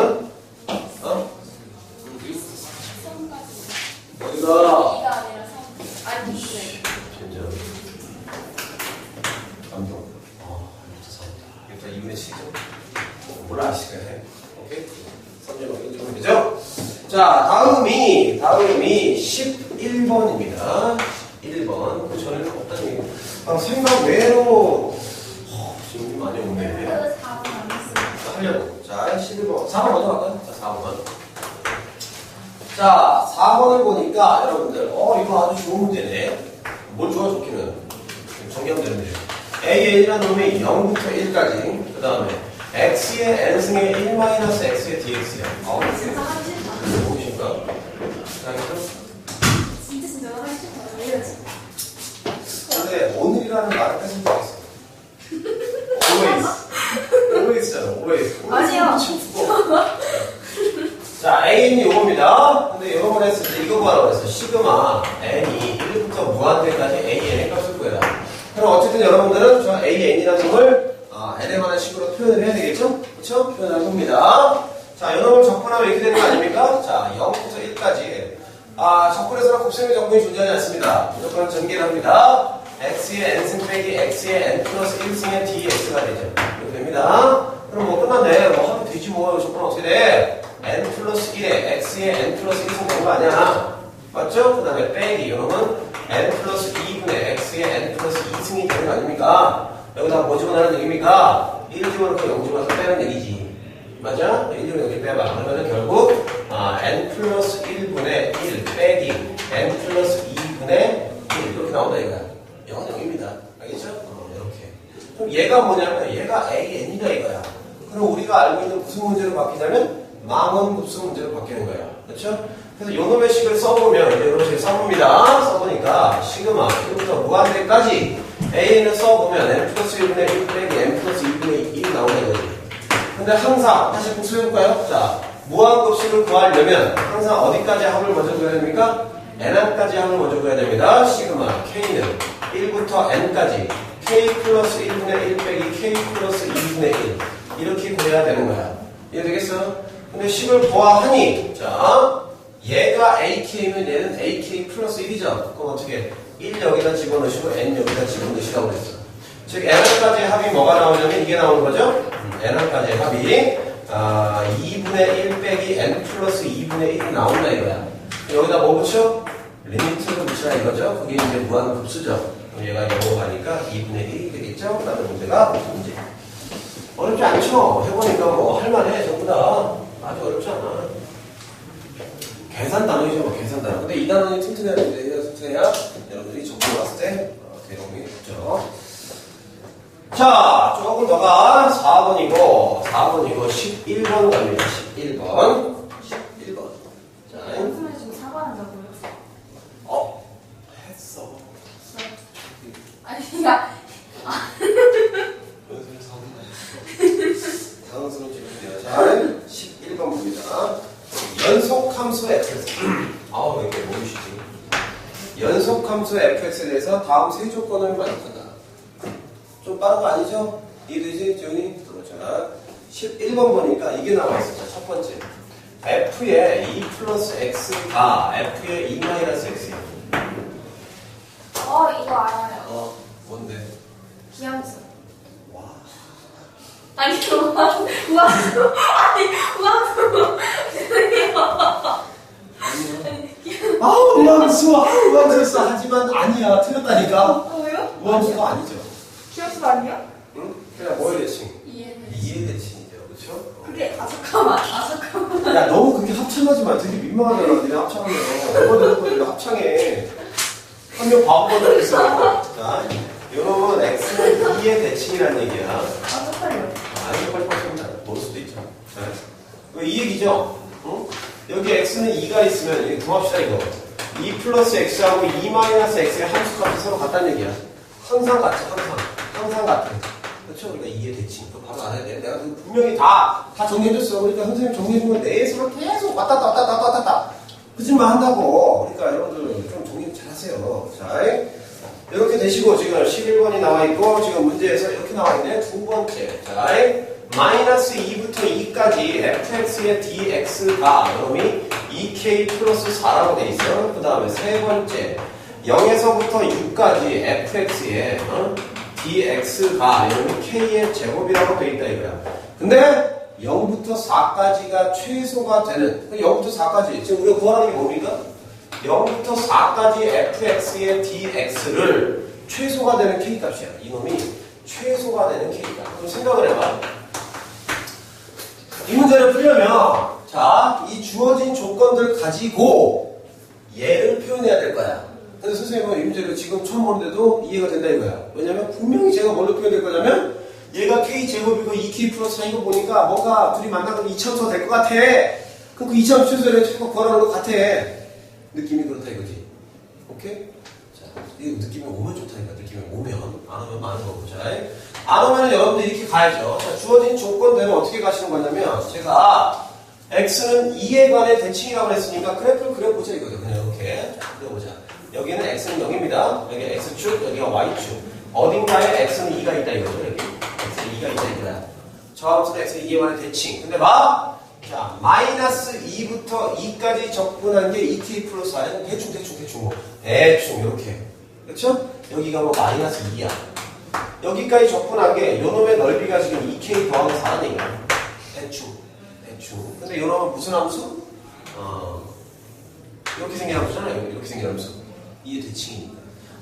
어디가? 2가 아니라 3. 아니, 진짜 감동. 일단 2분의 7죠. 몰라 시간 해. 오케이. 3점 1점 되죠? 자, 다음이 11번입니다. 1번. 그 전에는 없다는 얘기. 생각 외로 지금 많이 오네. 그래서 4분 안 했어요. 하려고. 자, 11번. 4번 먼저 갈까요? 자, 4번. 자, 4번을 보니까 여러분들, 이거 아주 좋은 문제네. 뭘 좋아 좋기는. 정리하면 되는데. A의 1이라는 놈이 0부터 1까지. 그 다음에 X의 N승의 1-X의 DX야. 진짜 하기 싫다. 보이십니까? 자, 진짜 하기 싫다. 왜 이러지? 근데 오늘이라는 말을 뺏을 때 있어. always잖아, always. 아니요. 자, A는 요겁니다. 근데 이런 걸 했을 때 이거 구하라고 했어. 시그마 N이 1부터 무한대까지 AN의 값을 구해라. 그럼 어쨌든 여러분들은 저 AN이라는 걸 N에 관한 식으로 표현을 해야 되겠죠? 그렇죠? 표현할 겁니다. 자, 이놈을 적분하면 이렇게 되는 거 아닙니까? 자, 0부터 1까지. 적분에서는 곱셈의 적분이 존재하지 않습니다. 무조건 전개를 합니다. X의 N승 빼기 X의 N 플러스 1승의 DX가 되죠. 이렇게 됩니다. 그럼 뭐 끝났네. 뭐 하면 되지 뭐. 적분 어떻게 돼? N 플러스 1에 X의 N 플러스 1승 되는 거 아니야? 맞죠? 그 다음에 빼기. 이러면 N 플러스 2분의 X의 N 플러스 2승이 되는 거 아닙니까? 여기다 뭐 집어넣는 얘기입니까? 1 집어넣고 0 집어넣어서 빼는 얘기지. 맞아? 1 집어넣고 0 빼봐. 그러면 결국 N 플러스 1분의 1 빼기 N 플러스 2분의 1 이렇게 나온다 이거야. 0은 0입니다. 알겠죠? 이렇게. 그럼 얘가 뭐냐면 얘가 AN이다 이거야. 그럼 우리가 알고 있는 무슨 문제로 바뀌냐면 망원급수 문제로 바뀌는 거야. 그렇죠? 그래서 요놈의 식을 써보면 이런 식을 써봅니다. 써보니까 시그마 1부터 무한대까지 A를 써보면 n 플러스 1분의 1 빼기 n 플러스 2분의 1이 나오는 거지. 근데 항상 다시 복수해볼까요? 자, 무한급수를 구하려면 항상 어디까지 합을 먼저 구해야 됩니까? n항까지 합을 먼저 구해야 됩니다. 시그마 K는 1부터 n까지 K 플러스 1분의 1 빼기 K 플러스 2분의 1 이렇게 구해야 되는 거야. 이해되겠어? 근데 식을 보아하니 자 얘가 AK면 얘는 AK 플러스 1이죠. 그럼 어떻게 1 여기다 집어넣으시고 n 여기다 집어넣으시라고 그랬어. 즉 n항까지의 합이 뭐가 나오냐면 이게 나오는 거죠. n항까지의 합이 2분의 1 빼기 n 플러스 2분의 1이 나온다 이거야. 여기다 뭐 붙여? 리미트를 붙이라 이거죠. 그게 이제 무한급수죠. 그럼 얘가 영어로 가니까 2분의 1이 되겠죠. 라는 문제가 문제. 어렵지 않죠? 해보니까 뭐 할만해 전부 다. 아주 어렵지 않아. 계산 단어이죠, 뭐 계산 단어. 근데 이 단어는 튼튼해야 되는데 튼튼해야 여러분들이 적고 왔을 때 대용이 좀 더 가. 4번이고 11번 갑니다. 11번. 자, 선생님 지금 사과한다고요? 했어. 아니 야 당황스럽지 않네요. 자, 11번 봅니다. 연속함수 fx. 왜 이렇게 모르시지? 연속함수 fx에 대해서 다음 세 조건을 만족한다. 좀 빠른 거 아니죠? 이해되지? 지훈이? 자, 11번 보니까 이게 나와 있어. 자, 첫 번째. f의 2 플러스 x가 f의 2 마이너스 x야. 이거 알아요. 뭔데? 기함수. 와. 아니, 우함수. 아니, 우함수. 우함수 하지만 아니야. 틀렸다니까. 왜요? 우함수가 아니죠. 기함수가 아니야? 응? 그냥 뭐의 대칭? 이해는 이해 대칭이죠. 그렇죠? 그게, 잠깐만. 야, 너무 그렇게 합창하지 마. 되게 민망하잖아. 니네 합창하면. 너희들 합창해. 한 명 바보가 되고 있어. 자, 요놈은 x는 2의 대칭이라는 얘기야. 쪽팔려. 아니, 빨리빨리 모를 수도 있죠. 자, 이 얘기죠? 응? 여기 x는 2가 있으면, 이거 구합시다, 이거. 2 플러스 x하고 2 마이너스 x의 함수값이 서로 같다는 얘기야. 항상 같지, 항상 같아. 그렇죠? 그러니까 2의 대칭. 그거 바로 알아야 돼. 내가 분명히 다 정리해줬어. 그러니까 선생님 정리해준 건 내에서 계속 왔다 갔다 거짓말 한다고. 그러니까 여러분들 좀 정리 잘 하세요. 자, 이렇게 되시고, 지금 11번이 나와 있고, 지금 문제에서 이렇게 나와 있네. 두 번째. 자, 마이너스 2부터 2까지 fx의 dx가 이놈이 2k 플러스 4라고 돼 있어. 그 다음에 세 번째. 0에서부터 6까지 fx의 dx가 이놈이 k의 제곱이라고 돼 있다 이거야. 근데 0부터 4까지가 최소가 되는, 0부터 4까지 지금 우리가 구하는 게 뭡니까? 0부터 4까지 fx의 dx를 최소가 되는 k값이야. 이놈이 최소가 되는 k값. 그럼 생각을 해봐. 이 문제를 풀려면 자, 이 주어진 조건들 가지고 얘를 표현해야 될 거야. 근데 선생님은 이 문제를 지금 처음 보는데도 이해가 된다 이거야. 왜냐면 분명히 제가 뭘로 표현될 거냐면 얘가 k제곱이고 2k 플러스 4인 거 보니까 뭔가 둘이 만나면 2차함수가 될 것 같아. 그럼 그 2차함수 최소를 자꾸 구하라는 것 같아. 느낌이 그렇다 이거지. 오케이? 자, 이 느낌이 오면 좋다니까. 느낌이 오면. 안 오면 많은 거고. 자, 안 오면 여러분들 이렇게 가야죠. 자, 주어진 조건대로 어떻게 가시는 거냐면 제가 x는 2에 관해 대칭이라고 했으니까 그래프를 그려보자 이거죠. 그냥 이렇게. 자, 그려보자. 여기는 x는 0입니다. 여기 x축, 여기가 y축. 어딘가에 x는 2가 있다 이거죠. 여기. x는 2가 있다 이거야. 저 함수는 x는 2에 관해 대칭. 근데 봐! 자, 마이너스 2부터 2까지 접근한 게 2k 플러스 4야. 대충 뭐. 대충, 이렇게. 그렇죠? 여기가 뭐 마이너스 2야. 여기까지 접근한 게 요놈의 넓이가 지금 2k 더하기 4라는 얘기야. 대충. 근데 요놈은 무슨 함수? 이렇게 생긴 함수잖아요. 이렇게 생긴 함수. 이게 대칭이니까.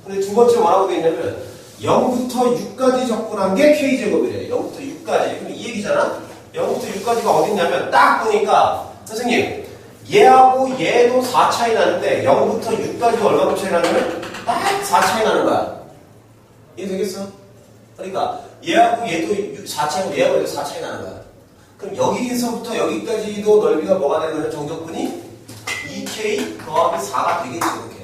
근데 두 번째 뭐라고 되어 있냐면 0부터 6까지 접근한 게 k제곱이래. 0부터 6까지. 그럼 이 얘기잖아? 0부터 6까지가 어딨냐면 딱 보니까 선생님 얘하고 얘도 4 차이 나는데 0부터 6까지가 얼마큼 차이 나냐면 딱 4 차이 나는 거야. 이해 되겠어? 그러니까 얘하고 얘도 4 차이고 얘하고 얘도 4 차이 나는 거야. 그럼 여기서부터 여기까지도 넓이가 뭐가 되는 정적분이 2k 더하기 4가 되겠지 이렇게.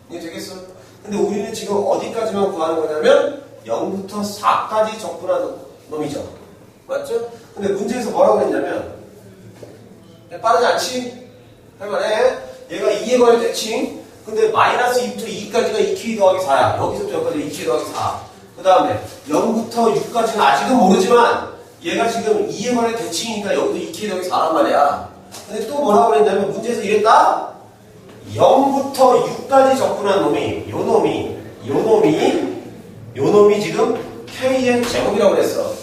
이해 되겠어? 근데 우리는 지금 어디까지만 구하는 거냐면 0부터 4까지 접근하는 놈이죠. 맞죠? 근데 문제에서 뭐라고 했냐면 빠르지 않지? 할만해? 얘가 2에 관해 대칭. 근데 마이너스 2부터 2까지가 2k 더하기 4야. 여기서부터 여기까지 2k 더하기 4. 그 다음에 0부터 6까지는 아직은 모르지만 얘가 지금 2에 관해 대칭이니까 여기도 2k 더하기 4란 말이야. 근데 또 뭐라고 했냐면 문제에서 이랬다? 0부터 6까지 접근한 놈이 요 놈이 지금 k의 제곱이라고 그랬어.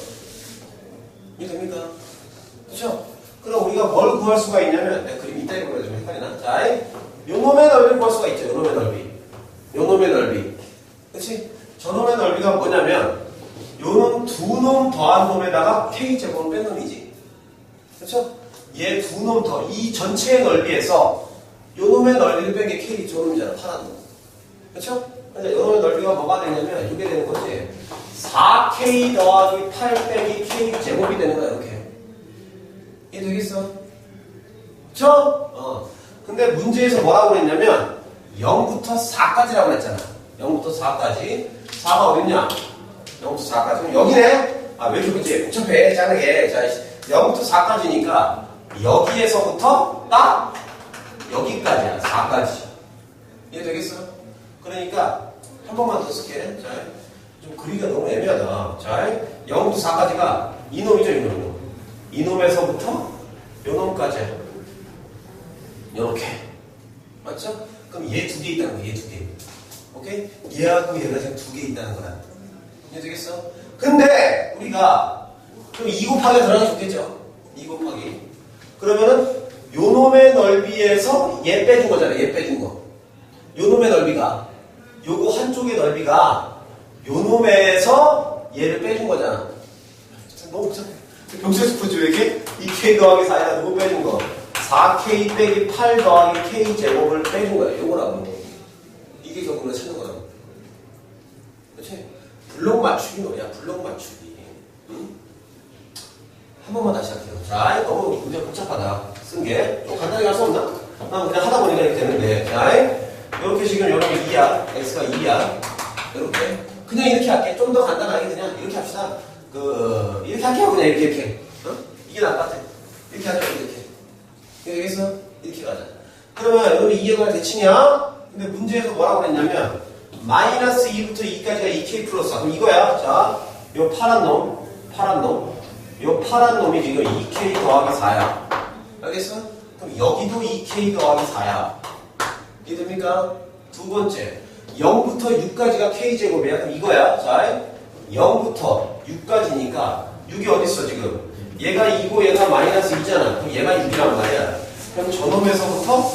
이해됩니까? 그렇죠? 그럼 우리가 뭘 구할 수가 있냐면 내가 그림 이따 읽어야 좀 헷갈리나? 자, 요 놈의 넓이를 구할 수가 있죠. 요 놈의 넓이. 그렇지? 저 놈의 넓이가 뭐냐면 요놈 두 놈 더한 놈에다가 k제곱을 뺀 놈이지. 그렇죠? 얘 두 놈 더. 이 전체의 넓이에서 요 놈의 넓이를 뺀 게 k 저 놈이잖아. 파란 놈. 그렇죠? 근데 요 놈의 넓이가 뭐가 되냐면 이게 되는 거지. 4K 더하기 8 빼기 K 제곱이 되는 거야, 이렇게. 이해 되겠어? 그쵸? 근데 문제에서 뭐라고 그랬냐면 0부터 4까지라고 그랬잖아. 0부터 4까지. 4가 어딨냐? 0부터 4까지. 그럼 여기네? 아, 왜 이렇게 이제 복잡해? 짜르게. 자, 0부터 4까지니까 여기에서부터 딱 여기까지야. 4까지. 이해 되겠어? 그러니까 한 번만 더 쓸게. 자, 좀 그리기가 너무 애매하다. 자, 0부터 4까지가 이놈이죠, 이놈. 이놈에서부터 요놈까지. 요렇게. 맞죠? 그럼 얘 두 개 있다는 거야, 얘 두 개. 오케이? 얘하고 얘가 지금 두 개 있다는 거야. 이해 되겠어? 근데 우리가 그럼 2 곱하기 들어가면 좋겠죠? 2 곱하기. 그러면은 요놈의 넓이에서 얘 빼준 거잖아, 얘 빼준 거. 요놈의 넓이가 요거 한쪽의 넓이가 요놈에서 얘를 빼준 거잖아. 너무 복잡해. 병수에서 보지 왜 이렇게? 2K 더하기 4에다 누구 빼준 거? 4K 빼기 8 더하기 K 제곱을 빼준 거야. 요거라고. 이게 저거를 찾는 거라고. 그렇지? 블록 맞추기 놀이야. 블록 맞추기. 응? 한 번만 다시 할게요. 자, 너무 문제 복잡하다. 쓴 게. 좀 간단하게 할 수 없나? 그냥 하다 보니까 이렇게 되는데. 자, 이렇게 지금 요놈이 2야. X가 2야. 이렇게. 그냥 이렇게 할게. 좀 더 간단하게 그냥 이렇게 합시다. 이렇게 할게요. 그냥 이렇게. 이게 나을 것 같아. 이렇게 하자, 이렇게. 여기서 이렇게 가자. 그러면 여기 이해가 대칭이야. 근데 문제에서 뭐라고 그랬냐면 마이너스 2부터 2까지가 2K 플러스 4. 그럼 이거야. 자, 요 파란 놈. 요 파란 놈이 지금 2K 더하기 4야. 알겠어? 그럼 여기도 2K 더하기 4야. 이해됩니까? 두 번째. 0부터 6까지가 K제곱이야. 그럼 이거야. 자, 0부터 6까지니까 6이 어딨어 지금? 얘가 2고 얘가 마이너스 2잖아. 그럼 얘가 6이란 말이야. 그럼 저놈에서부터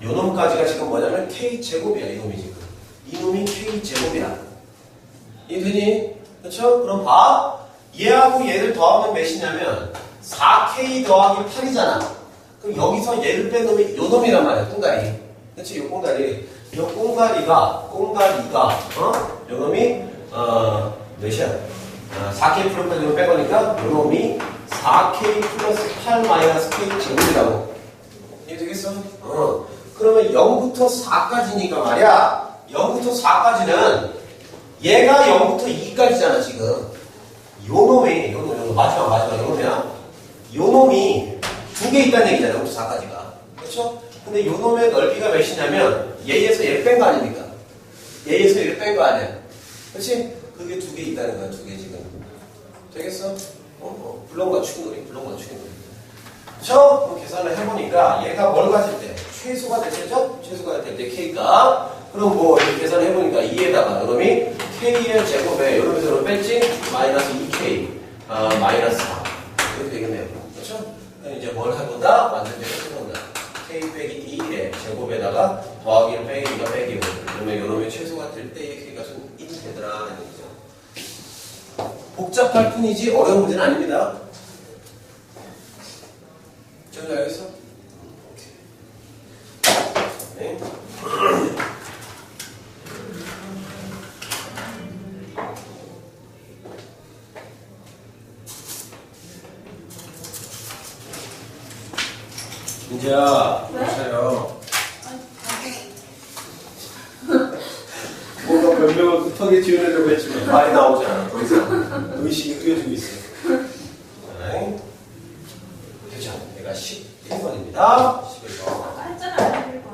요놈까지가 지금 뭐냐면 K제곱이야. 이놈이 지금. 이놈이 K제곱이야. 이해되니? 그렇죠? 그럼 봐. 얘하고 얘를 더하면 몇이냐면 4K 더하기 8이잖아. 그럼 여기서 얘를 뺀 놈이 요놈이란 말이야. 꽁다리. 그렇지? 요 꽁다리. 요 꽁다리가 요놈이 몇이야? 4K 플러스 8을 뺀 거니까 요놈이 4K 플러스 8 마이너스 K 제곱이라고. 이해 되겠어? 그러면 0부터 4까지니까 말이야. 0부터 4까지는 얘가 0부터 2까지잖아 지금. 요놈이 마지막 요놈이야. 요놈이 두 개 있다는 얘기잖아. 0부터 4까지가. 그렇죠? 근데 요놈의 넓이가 몇이냐면 얘에서 얘를 뺀 거 아닙니까? 얘에서 얘를 뺀 거 아니야. 그렇지? 그게 두 개 있다는 거야. 두 개 지금. 되겠어? 블록 맞추기 놀이. 그렇죠? 그럼 계산을 해보니까 얘가 뭘 가질 때? 최소가 될 때죠? 최소가 될 때 K가. 그럼 뭐 이렇게 계산을 해보니까 2에다가 요놈이 K의 제곱에 요놈에서 요놈 뺐지? 마이너스 2K 마이너스 4 이렇게 되겠네요. 그렇죠? 이제 뭘 해보다? 완전 해보다. K 빼기 2의 제곱에다가 더하기를 빼기가 빼기고 그러면 요놈의 최소가 될 때의 K가 좀 1이 되더라 하는 얘기죠. 복잡할 뿐이지 어려운 문제는 아닙니다. 잘 알겠어? 네. 민지야, 괜찮아요. 뭔가 변명을 급하게 지어내려고 했지만 말이 나오지 않아. 더 이상 의식이 흐려지고 있어. 네. 되죠? 내가 11번입니다. 11번. 아까 했잖아요. 1번.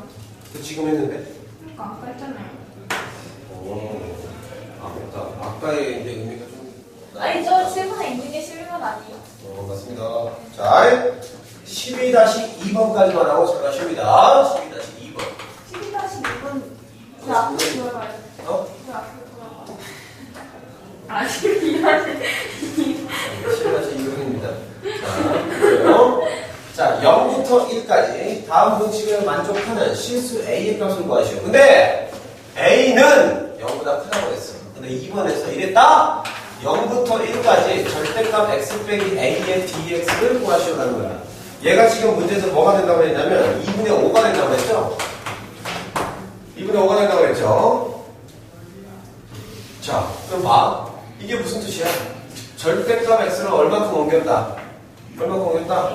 지금 했는데? 그러니까 아까 했잖아요. 아까의 이제 의미가 좀. 아니 저 7번에 있는 게 11번 아니에요? 맞습니다. 자, 12-2번까지만 하고 잠깐 쉽니다. 12-2번. 12-2번. 그 앞으로 돌아가요. 그 앞으로 돌아가. 아, 12-2번입니다. 자, 0부터 1까지 다음 공식을 만족하는 실수 A의 값을 구하시오. 근데 A는 0보다 크다고 그랬어. 근데 2번에서 이랬다? 0부터 1까지 절대값 x 빼기 A의 dx를 구하시오라는 거야. 얘가 지금 문제에서 뭐가 된다고 했냐면 2분의 5가 된다고 했죠? 2분의 5가 된다고 했죠? 자, 그럼 봐. 이게 무슨 뜻이야? 절대값 x를 얼마큼 옮겼다? 얼마큼 옮겼다?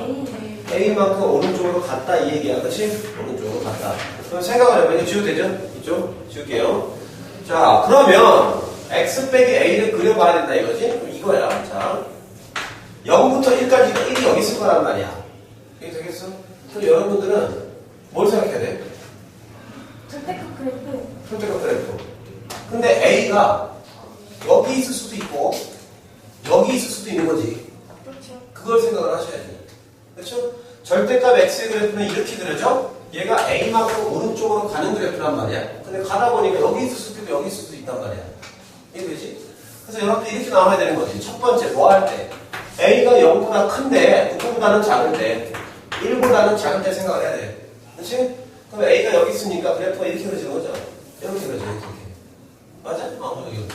a만큼 오른쪽으로 갔다 이 얘기야. 그치? 오른쪽으로 갔다. 그럼 생각을 해보면 이거 지워도 되죠? 이쪽? 지울게요. 자, 그러면 x 빼기 a를 그려봐야 된다 이거지? 그럼 이거야. 자, 0부터 1까지가 1이 여기 있을 거란 말이야. 이게 되겠어? 그럼 여러분들은 뭘 생각해야 돼? 절대값 그래프. 선택적 그래프. 근데 a가 여기 있을 수도 있고 여기 있을 수도 있는 거지. 그렇죠. 그걸 생각을 하셔야 돼. 그렇죠? 절대값 x의 그래프는 이렇게 그려져. 얘가 a만큼 오른쪽으로 가는 그래프란 말이야. 근데 가다 보니까 여기 있을 수도 있고 여기 있을 수도 있단 말이야. 이게 되지? 그래서 여러분들 이렇게 나와야 되는 거지. 첫 번째 뭐 할 때 a가 0보다 큰데 9보다는 작은데 1보다는 작은 때 생각을 해야 돼. 그렇지? 그럼 a가 여기 있으니까 그래프가 이렇게 그려지는 거죠. 이렇게 그려져. 이렇게. 맞아? 여기 이렇게.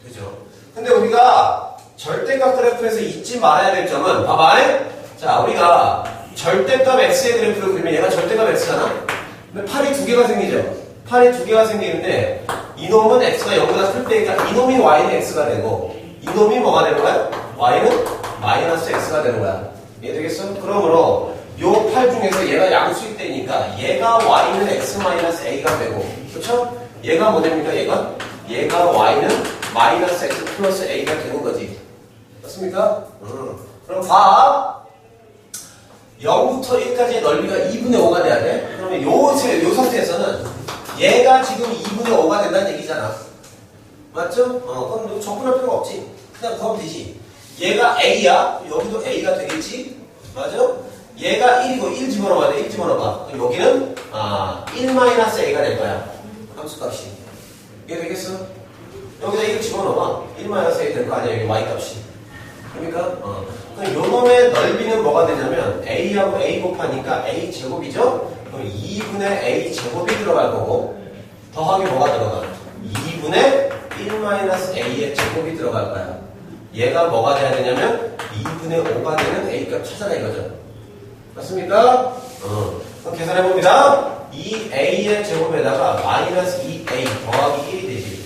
되죠? 근데 우리가 절대값 그래프에서 잊지 말아야 될 점은 봐봐. 자, 우리가 절대값 x의 그래프를 그리면 얘가 절대값 x잖아. 근데 팔이 두 개가 생기죠. 팔이 두 개가 생기는데 이놈은 x가 0보다 클 때니까 이놈이 y는 x가 되고 이놈이 뭐가 되는 거야? y는 마이너스 x가 되는 거야. 이해되겠어? 그러므로 요 팔 중에서 얘가 양수일 때니까 얘가 y는 x 마이너스 a가 되고 그렇죠? 얘가 뭐 됩니까? 얘가 y는 마이너스 x 플러스 a가 되는 거지. 맞습니까? 그럼 봐. 0부터 1까지의 넓이가 2분의 5가 돼야 돼. 그러면 요 상태에서는 얘가 지금 2분의 5가 된다는 얘기잖아. 맞죠? 그럼 너 접근할 필요가 없지. 그냥 구하면 되지. 얘가 a야. 여기도 a가 되겠지. 맞아? 얘가 1이고 1 집어넣어야 돼. 1 집어넣어봐. 그럼 여기는 1-a가 될 거야. 함수값이. 이게 되겠어? 여기다 1 집어넣어봐. 1-a 될 거 아니야. 여기 y값이. 그러니까 그럼 요놈의 넓이는 뭐가 되냐면 a하고 a 곱하니까 a 제곱이죠? 그럼 2분의 a 제곱이 들어갈 거고 더하기 뭐가 들어가? 2분의 1-a의 제곱이 들어갈 거야. 얘가 뭐가 돼야 되냐면 2분의 5가 되는 a값 찾아라 이거죠. 맞습니까? 그럼 계산해봅니다. 2a의 제곱에다가 마이너스 2a 더하기 1이 되지.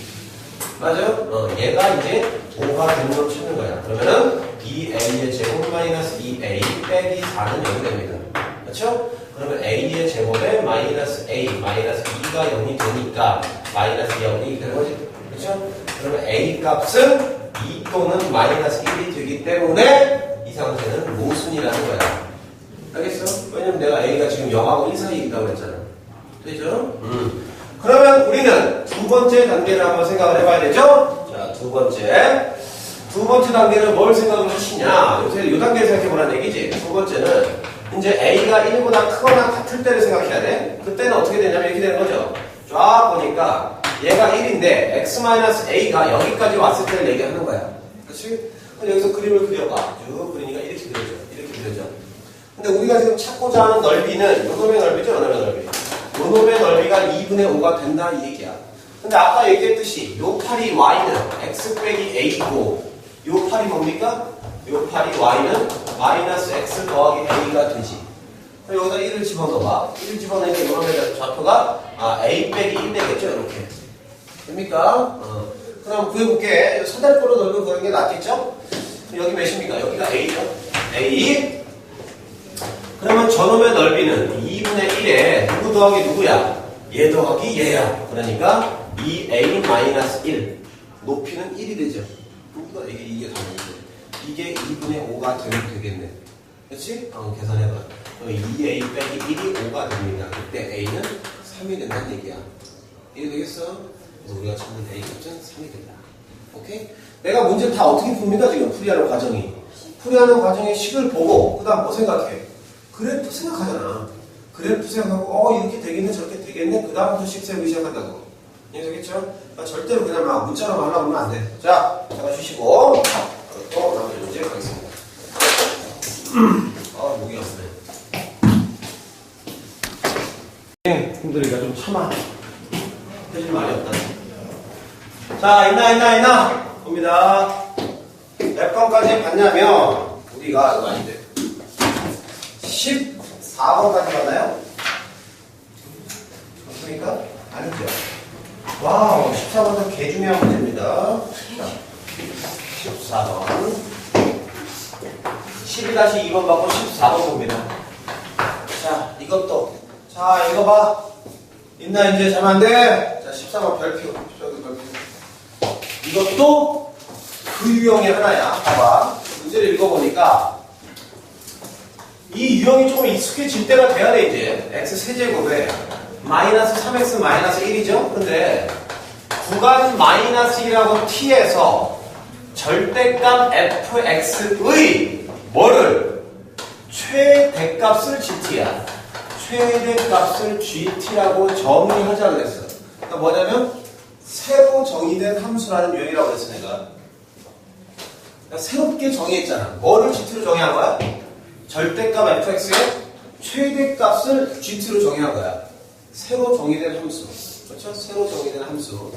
맞아요? 얘가 이제 5가 되는 걸 찾는 거야. 그러면은 2a의 제곱 마이너스 2a 빼기 4는 0이 됩니다. 그렇죠? 그러면 a의 제곱에 마이너스 a 마이너스 2가 0이 되니까 마이너스 0이 되는 거지. 그렇죠? 그러면 a 값은 2 또는 마이너스 1이 되기 때문에 이 상태는 모순이라는 거야. 알겠어? 왜냐면 내가 a가 지금 0하고 1 사이에 있다고 했잖아. 되죠? 그러면 우리는 두 번째 단계를 한번 생각을 해봐야 되죠? 자, 두 번째 단계는 뭘 생각을 하시냐? 요새 이 단계를 생각해보라는 얘기지. 두 번째는 이제 a가 1보다 크거나 같을 때를 생각해야 돼. 그때는 어떻게 되냐면 이렇게 되는 거죠. 쫙 보니까 얘가 1인데 x-a가 여기까지 왔을 때를 얘기하는 거야. 그렇지? 그럼 여기서 그림을 그려봐. 쭉 그리니까 이렇게 그려져. 이렇게 그려져. 근데 우리가 지금 찾고자 하는 넓이는 요놈의 넓이죠? 요놈의 넓이. 요놈의 넓이가 2분의 5가 된다 이 얘기야. 근데 아까 얘기했듯이 요 팔이 y는 x 빼기 a고 요 팔이 뭡니까? 요 팔이 y는 마이너스 x 더하기 a가 되지. 그럼 여기다 1을 집어넣어봐. 1을 집어넣으니까 요놈의 좌표가 a 빼기 1 되겠죠? 이렇게. 됩니까? 그럼 구해볼게. 사달꼴로 넓은 그런 게 낫겠죠? 여기 몇입니까? 여기가 a죠? a. 그러면 저놈의 넓이는 2분의 1에 누구 더하기 누구야? 얘 더하기 얘야. 그러니까 2a-1 높이는 1이 되죠. 이게 답이지. 이게 2분의 5가 되면 되겠네. 그렇지? 계산해봐. 그럼 2a 빼기 1이 5가 됩니다. 그때 a는 3이 된다는 얘기야. 이해 되겠어? 그래서 우리가 찾는 a 값은 3이 된다. 오케이? 내가 문제를 다 어떻게 풉니까 지금 풀이하는 과정이? 풀이하는 과정의 식을 보고 그 다음 뭐 생각해? 그래프 생각하잖아. 그래프 생각하고 이렇게 되겠네 저렇게 되겠네 그 다음부터 식 세우기 시작한다고. 이해되겠죠? 절대로 그냥 막 문자로만 하려고 하면 안 돼. 자, 잠깐 쉬시고 또 나머지 문제 가겠습니다. 목이 아프네. 힘들으니까 좀 참아. 해줄 말이 없다. 자, 있나 봅니다. 몇 번까지 봤냐면 우리가 이거 아닌데 14번까지 봤나요? 맞습니까? 아니죠. 와우, 14번은 개 중요한 문제입니다. 자, 14번. 12-2번 받고 14번 봅니다. 자, 이것도. 자, 이거 봐. 있나, 이제? 자면 안 돼? 자, 14번 별표. 14번 별표. 이것도 그 유형의 하나야. 봐봐. 문제를 읽어보니까 이 유형이 조금 익숙해질 때가 돼야 돼, 이제. x 세제곱에 마이너스 3x 마이너스 1이죠? 근데 구간 마이너스 1하고 t에서 절대값 fx의 뭐를? 최대값을 gt야. 최대값을 gt라고 정의하자 그랬어. 그러니까 뭐냐면 새로 정의된 함수라는 유형이라고 그랬어, 내가. 그러니까 새롭게 정의했잖아. 뭐를 gt로 정의한 거야? 절대값 fx의 최대값을 gt로 정의한 거야. 새로 정의된 함수. 그렇죠? 새로 정의된 함수.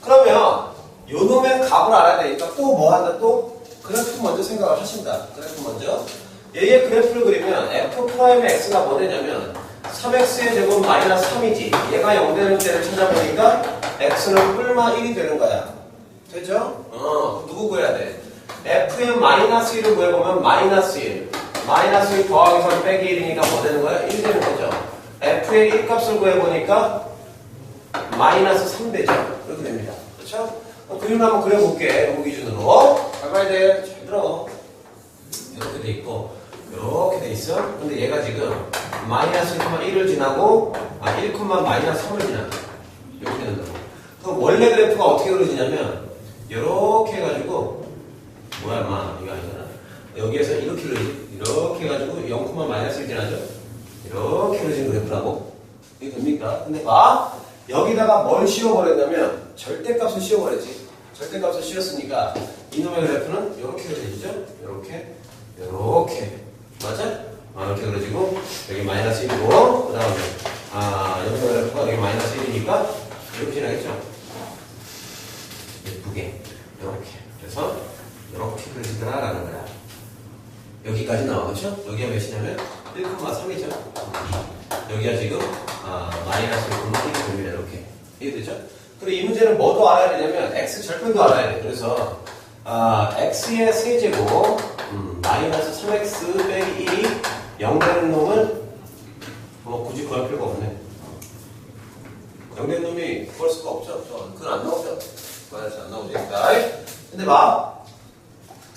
그러면 요놈의 값을 알아야 되니까 또 뭐 한다? 또 그래프 먼저 생각을 하신다. 그래프 먼저. 얘의 그래프를 그리면 f'x가 뭐 되냐면 3x의 제곱 마이너스 3이지. 얘가 0 되는 때를 찾아보니까 x는 뿔마 1이 되는 거야. 되죠? 누구 구해야 돼? f의 마이너스 1을 구해보면 마이너스 1. 마이너스 1 더하기 3 빼기 1이니까 뭐 되는 거야? 1 되는 거죠. f의 1 값을 구해보니까 마이너스 3 되죠. 이렇게 됩니다. 그렇죠? 그림을 한번 그려볼게. 요거 기준으로. 잘 봐야 돼. 잘 들어. 이렇게 돼 있고 이렇게 돼 있어. 근데 얘가 지금 마이너스 1,1을 지나고 1, 마이너스 3을 지나. 이렇게 된다고. 그럼 원래 그래프가 어떻게 그려지냐면 이렇게 해가지고 뭐야 인마 이거 아니잖아. 여기에서 이렇게 그려지. 이렇게 해가지고 0, 마이너스 1 지나죠. 이렇게 그려진 그래프라고. 이게 됩니까? 근데 봐. 여기다가 뭘 씌워버렸냐면 절대값을 씌워버렸지. 절대값을 씌웠으니까 이놈의 그래프는 이렇게 그려지죠. 이렇게 이렇게 맞아? 이렇게 그려지고 여기 마이너스 1이고 그 다음에 여기서 그래프가 여기 마이너스 1이니까 이렇게 지나겠죠. 예쁘게 이렇게. 그래서 이렇게 그려지더라라는 거야. 여기까지 나와. 그렇죠? 여기가 몇이냐면 1,3이죠. 여기가 지금 마이너스 1,1이 됩니다. 이렇게. 이해되죠? 그리고 이 문제는 뭐도 알아야 되냐면 x 절편도 알아야 돼. 그래서 x의 세제곱 마이너스 3x 빼기 1이 0 되는 놈을 굳이 구할 필요가 없네. 0 되는 놈이 구할 수가 없죠. 그건 안 나오죠. 마이너스 안 나오죠. 근데 봐.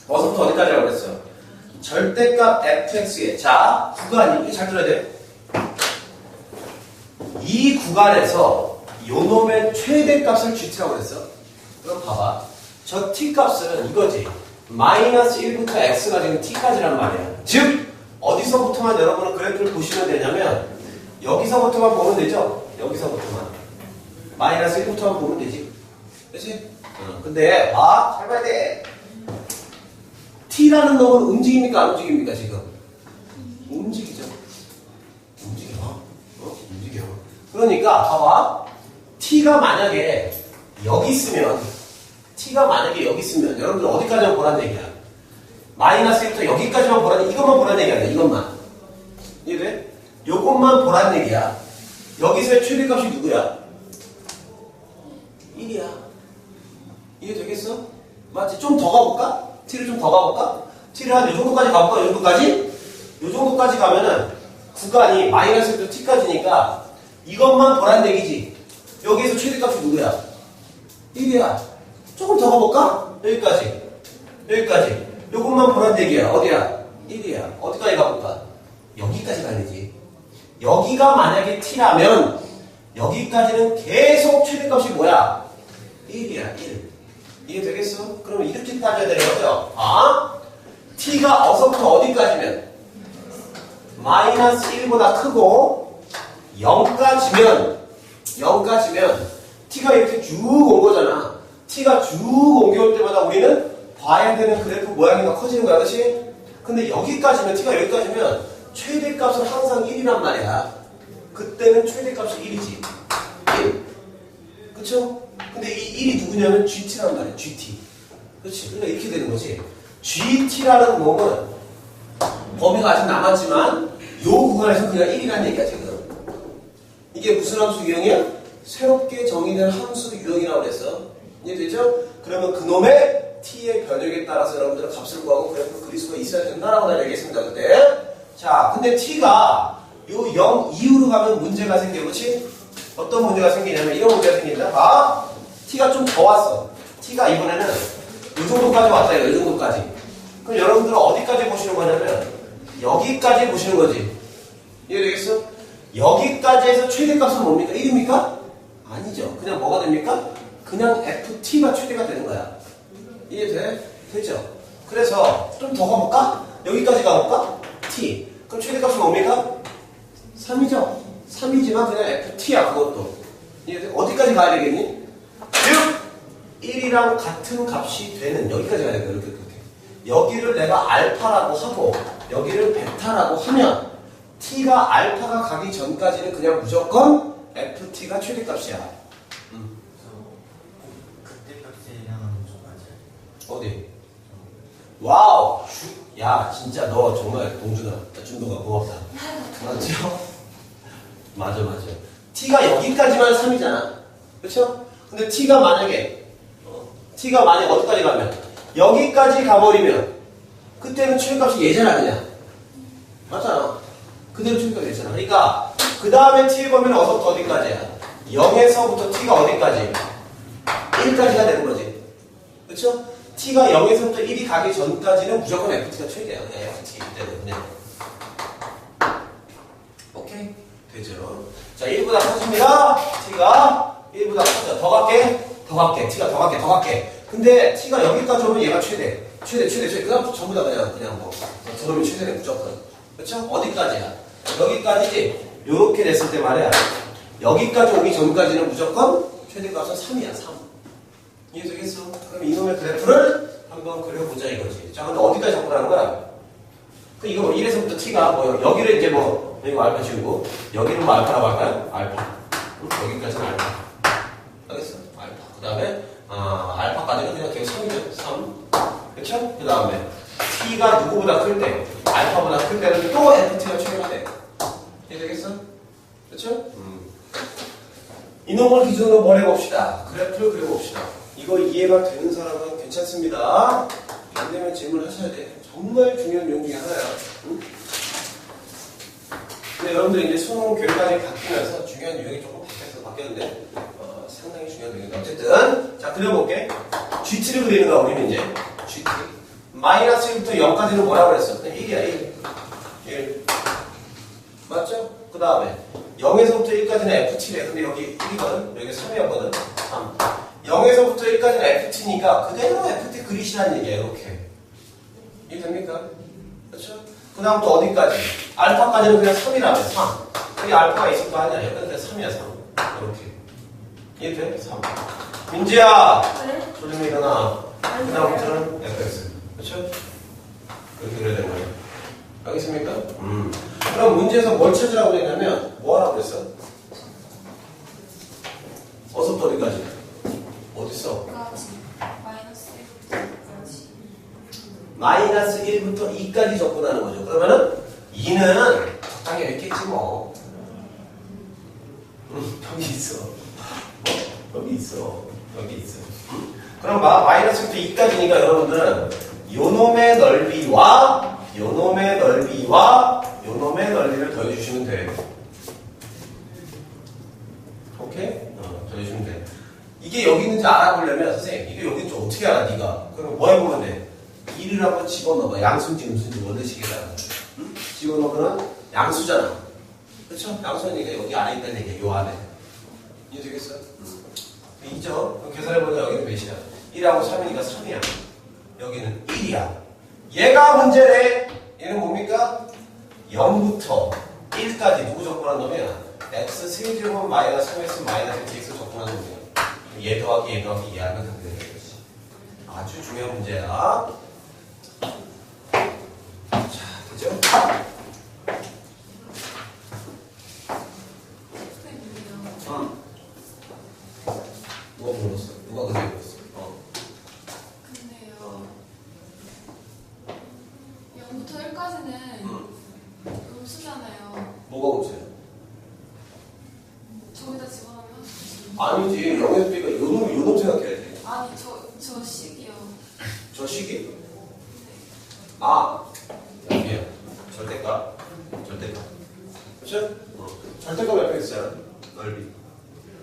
어서부터 어디까지라고 그랬어? 절대값 fx의 자 구간이 잘 들어야 돼. 이 구간에서 요놈의 최대값을 gt라고 그랬어. 그럼 봐봐. 저 t값은 이거지. 마이너스 1부터 x가 지금 t까지란 말이야. 즉 어디서부터만 여러분은 그래프를 보시면 되냐면 여기서부터만 보면 되죠. 여기서부터만 마이너스 1부터만 보면 되지. 그렇지? 근데 잘 봐야 돼. t라는 놈은 움직입니까 안 움직입니까 지금? 움직이죠. 움직여. 그러니까 봐봐. t가 만약에 여기 있으면 여러분들 어디까지만 보란 얘기야? 마이너스 1부터 여기까지만 보란 이것만 보란 얘기 아니야. 이것만. 이해돼? 요것만 보란 얘기야. 여기서의 최대값이 누구야? 1이야. 이해되겠어? 맞지? 좀 더 가볼까? t를 좀 더 가볼까? t를 한 요 정도까지 가볼까? 요 정도까지? 요 정도까지 가면은 구간이 마이너스 1부터 t까지니까 이것만 보란 얘기지. 여기에서 최대값이 누구야? 1이야. 조금 더 가볼까? 여기까지. 요것만 보란 얘기야. 어디야? 1이야. 어디까지 가볼까? 여기까지 가야지. 여기가 만약에 t라면 여기까지는 계속 최대값이 뭐야? 1이야. 1. 이해되겠어? 그러면 이렇게 따져야 되는 거죠? t가 어서부터 어디까지면? 마이너스 1보다 크고 0까지면 t가 이렇게 쭉 온 거잖아. t가 쭉 옮겨올 때마다 우리는 봐야 되는 그래프 모양이 더 커지는 거야. 그렇지? 근데 여기까지면 t가 여기까지면 최대값은 항상 1이란 말이야. 그때는 최대값이 1이지. 1. 그쵸? 근데 이 1이 누구냐면 gt란 말이야. gt. 그렇지? 그러니까 이렇게 되는 거지. gt라는 놈은 범위가 아직 남았지만 요 구간에서 그냥 1이란 얘기야 지금. 이게 무슨 함수 유형이야? 새롭게 정의된 함수 유형이라고 그랬어. 이해되죠? 그러면 그놈의 t의 변형에 따라서 여러분들은 값을 구하고 그래프 그릴 수가 있어야 된다라고 다 얘기했습니다. 그때. 자, 근데 t가 요 0 이후로 가면 문제가 생겨. 그렇지? 어떤 문제가 생기냐면 이런 문제가 생긴다. 봐. t가 좀 더 왔어. t가 이번에는 이 정도까지 왔다. 이 정도까지. 그럼 여러분들은 어디까지 보시는 거냐면 여기까지 보시는 거지. 이해되겠어? 여기까지 해서 최대값은 뭡니까? 1입니까? 아니죠. 그냥 뭐가 됩니까? 그냥 ft가 최대가 되는 거야. 이해돼? 되죠? 그래서 좀 더 가볼까? 여기까지 가볼까? t. 그럼 최대값은 뭡니까? 3이죠. 3이지만 그냥 ft야 그것도. 이해돼? 어디까지 가야 되겠니? 즉 1이랑 같은 값이 되는 여기까지 가야 돼. 이렇게 그렇게. 여기를 내가 알파라고 하고 여기를 베타라고 하면 t가 알파가 가기 전까지는 그냥 무조건 ft가 최대값이야. 그때 값이랑 좀 맞아요. 어디? 와우! 야 진짜 너 정말 동준아 준도가 고맙다. 맞죠? 맞아. t가 여기까지만 3이잖아. 그렇죠? 근데 t가 만약에 어디까지 가면 여기까지 가버리면 그때는 최대값이 얘잖아 그냥. 맞잖아. 그대로 최대값이 얘잖아. 그러니까 그 다음에 t의 범위는 어서부터 어디까지야? 0에서부터 t가 어디까지? 1까지가 되는 거지. 그렇죠? t가 0에서부터 1이 가기 전까지는 무조건 ft가 최대야. 그냥 ft 때문에 그냥. 오케이? 되죠? 자, 1보다 커집니다. t가 1보다 커져. 더 갈게. t가 더 갈게. 근데 t가 여기까지 오면 얘가 최대. 그 다음 전부 다 그냥 뭐 저놈이 최대네 무조건. 그렇죠? 어디까지야? 여기까지지. 요렇게 됐을 때 말이야. 여기까지 오기 전까지는 무조건 최대값은 3이야. 3. 이해되겠어? 그럼 이놈의 그래프를 한번 그려보자 이거지. 자, 근데 어디까지 잡고 가는 거야? 그 이거 1에서부터 t가 뭐 여기를 이제 뭐 이거 알파 지우고 여기는 뭐 알파라고 할까요? 알파. 여기까지는 알파. 알겠어? 알파. 그 다음에 알파까지는 그냥 계속 3이죠. 3. 그렇죠? 그 다음에 t가 누구보다 클 때, 알파보다 클 때는 또 ft가 최대가 돼. 이해되겠어? 그렇죠? 이놈을 기준으로 뭘 해봅시다. 그래프를 그려봅시다. 이거 이해가 되는 사람은 괜찮습니다. 안 되면 질문하셔야 돼. 정말 중요한 내용 중에 하나야. 응? 근데 여러분들 이제 수능 교육까지 바뀌면서 중요한 유형이 조금 바뀌었는데 상당히 중요한 유형인데 어쨌든 자 그려볼게. GT를 그리는 거야 우리는 이제 GT 마이너스 1부터 0까지는 뭐라고 그랬어? 그냥 1이야 1 맞죠? 그 다음에 0에서부터 1까지는 FT래. 근데 여기 1이거든 여기 3이었거든 3 0에서부터 1까지는 FT니까 그대로 FT 그리시라는 얘기야 이렇게. 이해됩니까? 그렇죠? 그 다음부터 어디까지? 알파까지는 그냥 3이라며 3 여기 알파가 있을 거 아니야. 여기는 그냥 3이야 3 이렇게. 이해돼? 3 민지야 네? 조금 일어나. 그 다음부터는 fx 그렇죠? 이렇게 그려야 되는 거예요. 알겠습니까? 그럼 문제에서 뭘 찾으라고 그랬냐면 뭐 하라고 그랬어? 어서부터 어디까지? 어딨어? 마이너스 1부터 2까지. 마이너스 1부터 2까지 접근하는 거죠. 그러면은 2는 적당히 있겠지 뭐. 여기 있어. 여기 있어. 그럼 마이너스 1부터 2까지니까 여러분들은 요놈의 넓이와 요놈의 넓이를 더해주시면 돼. 오케이? 더해주시면 돼. 이게 여기 있는지 알아보려면 선생님 이게 여기 있는지 어떻게 알아 네가? 그럼 뭐 해보면 돼? 2를 한번 집어넣어봐. 양수인지 음수인지 원래식에다가 집어넣으면 양수잖아. 그렇죠? 양수니까 여기 안에 있다는 얘기야. 요 안에. 이해되겠어? 2죠? 그럼 계산해보자. 여기는 몇이야? 1하고 3이니까 3이야. 여기는 1이야. 얘가 문제래. 얘는 뭡니까? 0부터 1까지 누구 접근한 놈이야? x 세제곱 마이너스 3x 마이너스 dx 접근한 놈이야. 얘 더하기 이해하면 되는 거지. 아주 중요한 문제야. 자, 되죠? 누가 물었어? 누가 그게 물었어? 근데요. 0부터 1까지는 음수잖아요. 뭐가 문제야? 저기다 집어넣으면 아니지. 0에서 B가 요놈 생각해야 돼. 아니 저 식이요. 저 식이? 아, 여기야. 절대값. 그렇죠? 절대값 fx잖아. 넓이.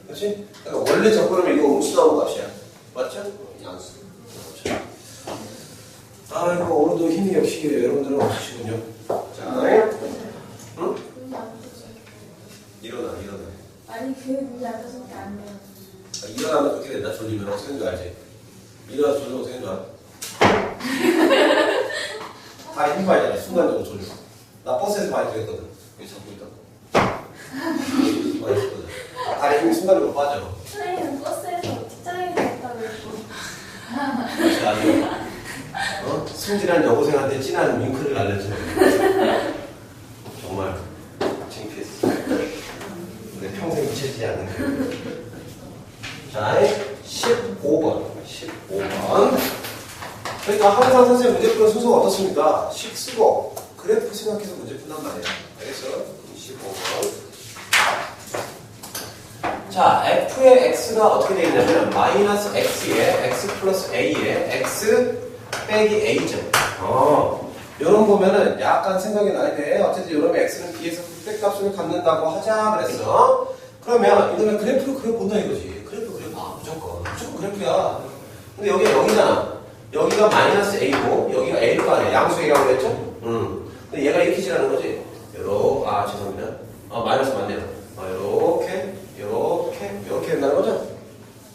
그렇지? 그러니까 원래 적분하면 이거 음수 나오는 값이야. 맞죠? 양수. 그렇죠? 아이고, 오늘도 힘이 역시 여러분들은 없으시군요. 자, 응? 눈이 안 떠져. 일어나. 아니 그 눈이 안 떠서밖에 안 돼요. 일어나면 어떻게 된다? 졸리면 어떻게 되는 줄 알지? 일어나서 졸리면 어떻게 되는 줄 알아? 다리 힘 빠지잖아. 순간적으로 졸려. 나 버스에서 많이 그랬거든. 여기 잡고 있다고. 많이 했거든. 다리 힘이 순간적으로 빠져. 선생님은 버스에서 직장에 갔다고 했고. 그렇지 아주 순진한 여고생한테 진한 윙크를 날려주는 정말 창피했어. 근데 평생 잊혀지지 않는 거. 자, 15번. 그러니까 항상 선생님 문제 푸는 순서가 어떻습니까? 식 쓰고 그래프 생각해서 문제 푼단 말이야. 알겠어? 15번. 자, f의 x가 어떻게 되겠냐면 마이너스 x에 x 플러스 a에 x 빼기 a죠. 요런 보면은 약간 생각이 나야 돼. 어쨌든 요놈의 x는 b에서 극대값을 갖는다고 하자 그랬어. 그러면 이놈의 그래프를 그려본다 이거지. 그래프 그려봐. 무조건 그래프야. 근데 여기가 0이잖아. 여기가 마이너스 a고 여기가 a일 거 아니야. 양수 a라고 그랬죠? 근데 얘가 이렇게 지나는 거지. 죄송합니다. 마이너스 맞네요. 요렇게 된다는 거죠?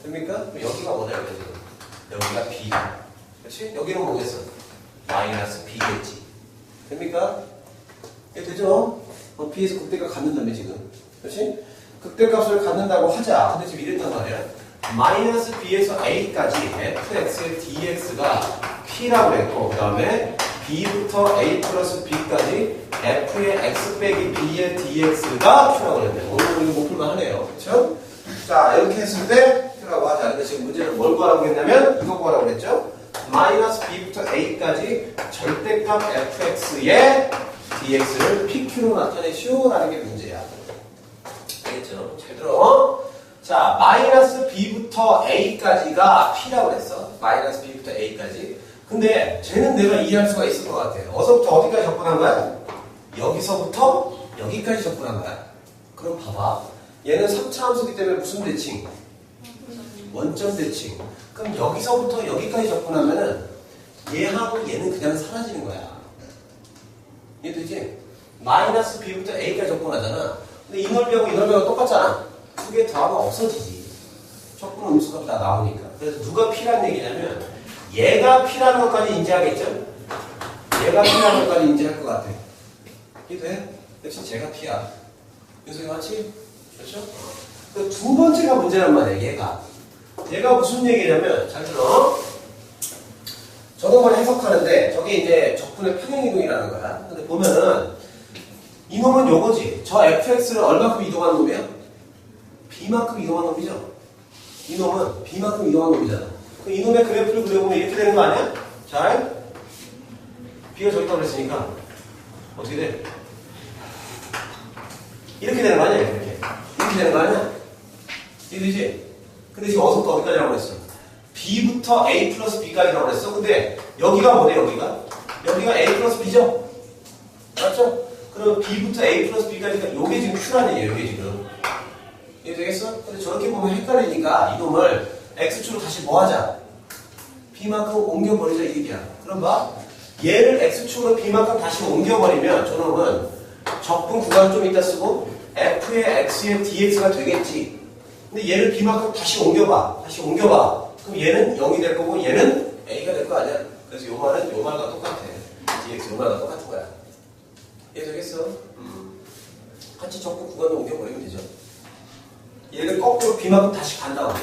됩니까? 여기가 뭐냐, 여기가 B. 그렇지? 여기는 뭐겠어? 마이너스 B겠지. 됩니까? 이게 되죠? B에서 극대값 갖는다며, 지금. 그렇지? 극대값을 갖는다고 하자. 근데 지금 이랬단 말이야. 마이너스 B에서 A까지 fx의 dx가 P라고 했고, 그 다음에 B부터 A 플러스 B까지 F의 X 빼기 B의 DX가 Q라고 그랬네요. 오늘 이거 못 풀만 하네요. 그쵸? 자, 이렇게 했을 때 Q라고 하자. 근데 지금 문제는 뭘 구하라고 했냐면 이거 구하라고 그랬죠? 마이너스 B부터 A까지 절대값 FX의 DX를 PQ로 나타내시오 라는 게 문제야. 알겠죠? 잘 들어. 자, 마이너스 B부터 A까지가 P라고 그랬어. 마이너스 B부터 A까지. 근데 쟤는 내가 이해할 수가 있을 것 같아. 어서부터 어디까지 접근한 거야? 여기서부터 여기까지 접근한 거야. 그럼 봐봐. 얘는 3차 함수기 때문에 무슨 대칭? 원점 대칭. 그럼 여기서부터 여기까지 접근하면은 얘하고 얘는 그냥 사라지는 거야. 이해되지? 마이너스 B부터 A까지 접근하잖아. 근데 이 넓이하고 이 넓이하고 똑같잖아. 두 개 더하면 없어지지. 적분 음수가 다 나오니까. 그래서 누가 P라는 얘기냐면 얘가 P라는 것까지 인지하겠죠? 얘가 P라는 것까지 인지할 것 같아. 이해돼? 역시 제가 P야. 윤석이 맞지? 그렇죠? 그 두 번째가 문제란 말이야, 얘가 무슨 얘기냐면, 잘 들어. 저동을 해석하는데, 저게 이제 적분의 평행이동이라는 거야. 근데 보면은, 이놈은 요거지. 저 fx를 얼마큼 이동한 놈이야? b만큼 이동한 놈이죠? 이놈은 b만큼 이동한 놈이잖아. 그럼 이놈의 그래프를 그려보면 이렇게 되는 거 아니야? 잘? b가 저기 있다고 그랬으니까, 어떻게 돼? 이렇게 되는 거 아니야? 이렇게 되는 거 아니야? 이해되지? 근데 지금 어디서부터 어디까지라고 그랬어? B부터 A 플러스 B까지라고 그랬어. 근데 여기가 뭐네, 여기가 A 플러스 B죠? 맞죠? 그럼 B부터 A 플러스 B까지가 요게 지금 Q라는 얘기예요, 요게 지금. 이해되겠어? 근데 저렇게 보면 헷갈리니까 이놈을 X축으로 다시 뭐 하자? B만큼 옮겨버리자 이 얘기야. 그럼 봐. 얘를 X축으로 B만큼 다시 옮겨버리면 저놈은 적분 구간을 좀 이따 쓰고 F의 X의 DX가 되겠지. 근데 얘를 B만큼 다시 옮겨봐. 그럼 얘는 0이 될 거고 얘는 A가 될 거 아니야. 그래서 요 말은 요 말과 똑같아. DX 요 말과 똑같은 거야. 이해되겠어? 같이 적분 구간을 옮겨버리면 되죠. 얘를 거꾸로 B만큼 다시 간다고 해.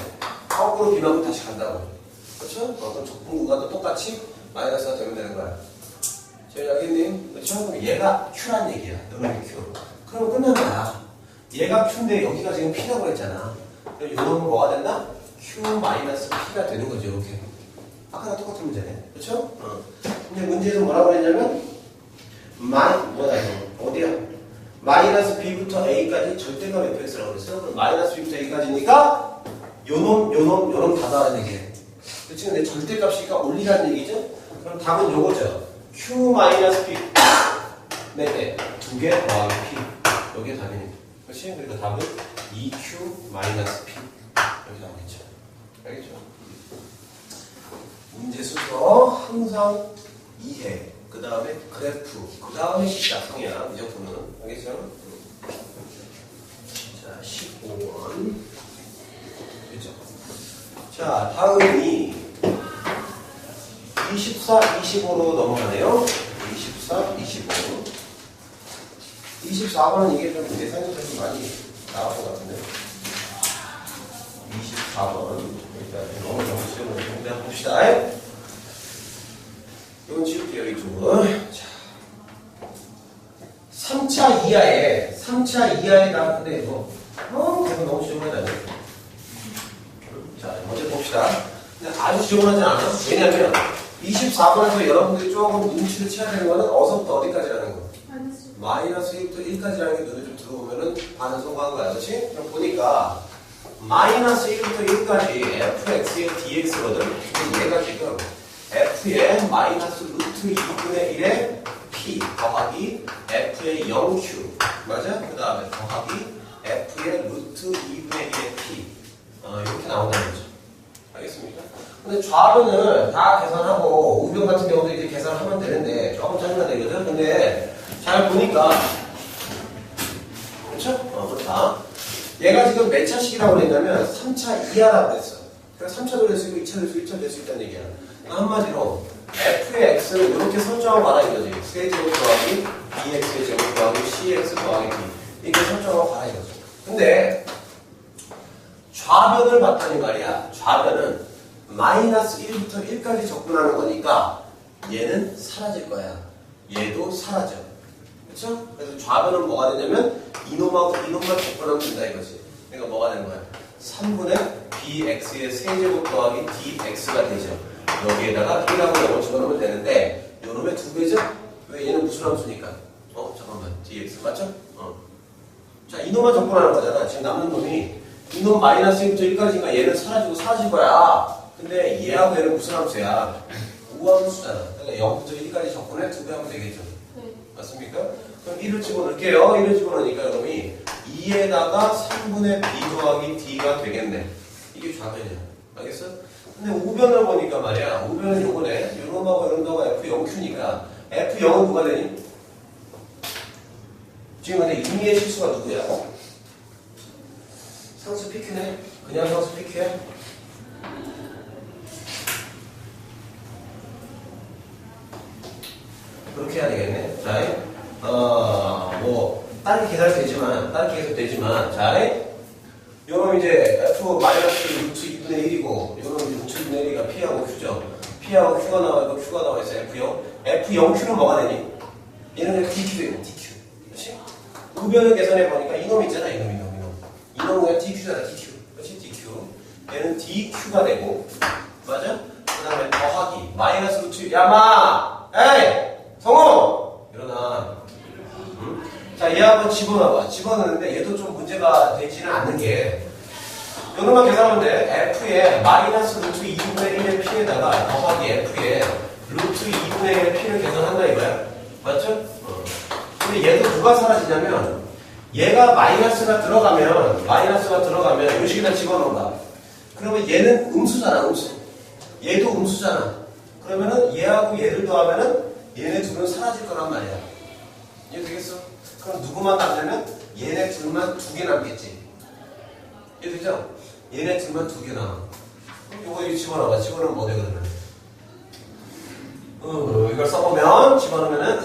그렇죠? 그럼 적분 구간도 똑같이 마이너스가 되면 되는 거야. 저희 알겠니? 그렇죠? 그럼 얘가 Q란 얘기야. 너는 Q. 그러면 끝난 거야. 얘가 Q인데 여기가 지금 P라고 했잖아. 그럼 이 놈은 뭐가 된다? Q-P가 되는 거죠. 이렇게. 아까랑 똑같은 문제네. 그렇죠? 근데 문제에서 뭐라고 했냐면 어디야? 마이너스 B부터 A까지 절대값 fx라고 그랬어요. 그럼 마이너스 B부터 A까지니까 요놈 다 더하는 얘기예요. 그치? 근데 절대값이니까 올리라는 얘기죠? 그럼 답은 요거죠. Q-P. 네, 2개 더하기 P. 여기에 답이네. 그치? 그러니까 답은 2Q-P. 여기 나오겠죠. 알겠죠? 문제 순서 항상 이해. 그 다음에 그래프. 그 다음에 시작성이야. 미적분은. 알겠죠? 자, 15번. 그죠? 자, 다음이 24, 25로 넘어가네요. 24, 25. 24번은 이게 좀 예상이 좀 많이 나올 것 같은데. 24번. 일단 너무 시험을 공부해 봅시다. 이건 지울게요, 이쪽은. 자. 3차 이하에 근데 이거 계속 너무 지저분하다. 자, 먼저 봅시다. 근데 아주 지저분하진 않아. 왜냐면 24번에서 여러분들이 조금 눈치를 채야 되는 거는 어서부터 어디까지라는 거. 마이너스 1부터 1까지라는 게 눈에 좀 들어오면은 반은 성공한 거야. 그렇지? 그럼 보니까 마이너스 1부터 1까지 fx의 dx거든. 근데 얘가 지금 f의 마이너스 루트 2분의 1의 p 더하기 f의 0q 맞아? 그 다음에 더하기 f의 루트 2분의 1의 p 이렇게 나온다는 거죠. 알겠습니까? 근데 좌변을 다 계산하고 우변 같은 경우도 이제 계산하면 되는데 조금 짜증나 되거든. 근데 잘 보니까 그렇죠? 그렇다. 얘가 지금 몇 차식이라고 그랬냐면 3차 이하라고 그랬어. 그래서 3차도 될 수 있고 2차 될 수 있고 1차 될 수 있다는 얘기야. 한마디로 f의 x를 이렇게 설정하고 가라 이거지. 세제곱 더하기 bx의 제곱 더하기 cx 더하기 b 이렇게 설정하고 가라 이거지. 근데 좌변을 봤다니 말이야. 좌변은 마이너스 1부터 1까지 접근하는 거니까 얘는 사라질 거야. 얘도 사라져. 그쵸? 그래서 좌변은 뭐가 되냐면 이놈하고 이놈만 접근하면 된다 이거지. 그러니까 뭐가 되는 거야? 3분의 bx의 세제곱 더하기 dx가 되죠. 여기에다가 1하고 0을 집어넣으면 되는데 요놈의 2배죠? 왜? 얘는 무슨 함수니까? 잠깐만. dx 맞죠? 자, 이놈만 접근하는 거잖아. 지금 남는 놈이 이놈 마이너스 1부터 1까지니까 얘는 사라지고 사라질 거야. 근데 얘하고 얘는 무슨 함수야? 우함수잖아. 그러니까 0부터 1까지 접근해 2배 하면 되겠죠. 맞습니까? 그럼 1을 집어넣을게요. 1을 집어넣으니까 여러분이 2에다가 3분의 b 더하기 d가 되겠네. 이게 좌변이야. 알겠어? 근데 우변을 보니까 말이야. 우변은 요거네. 요놈하고 요놈하고 f0q니까 f0은 누가 되니? 지금 근데 임의의 실수가 누구야? 상수 PQ네? 그냥 상수 PQ야? 그렇게 해야 되겠네. 자, 다른 계산이 되지만, 자, 요놈 이제 F 마이너스 루트 2분의 1이고, 요놈 이제 루트 2분의 1이가 P하고 Q죠. P하고 Q가 나와있고, Q가 나와있어, F0. F0Q는 뭐가 되니? 얘는 그냥 DQ 되고, DQ. 그렇지? 우변을 계산해보니까 이놈 있잖아, 이놈. 이놈은 그냥 DQ잖아, DQ. 그렇지? DQ. 얘는 DQ가 되고, 맞아? 그 다음에 더하기, 마이너스 루트, 야마! 에이! 성우! 일어나. 자, 얘 한번 집어넣어봐. 집어넣는데 얘도 좀 문제가 되지는 않는 게 요놈만 계산하면 돼. F에 마이너스 루트 2분의 1의 P에다가 더하기 F에 루트 2분의 1의 P를 계산한다 이거야. 맞죠? 근데 얘도 누가 사라지냐면 얘가 마이너스가 들어가면 요 식에다 집어넣는다. 그러면 얘는 음수잖아, 음수. 얘도 음수잖아. 그러면은 얘하고 얘를 더하면은 얘네 둘은 사라질 거란 말이야. 이해 되겠어? 그럼 누구만 남냐면 얘네 둘만 2개 남겠지. 이해 되죠? 얘네 둘만 2개 남아. 그럼 요거 이거 집어넣어봐. 집어넣으면 뭐 되거든? 이걸 써보면 집어넣으면은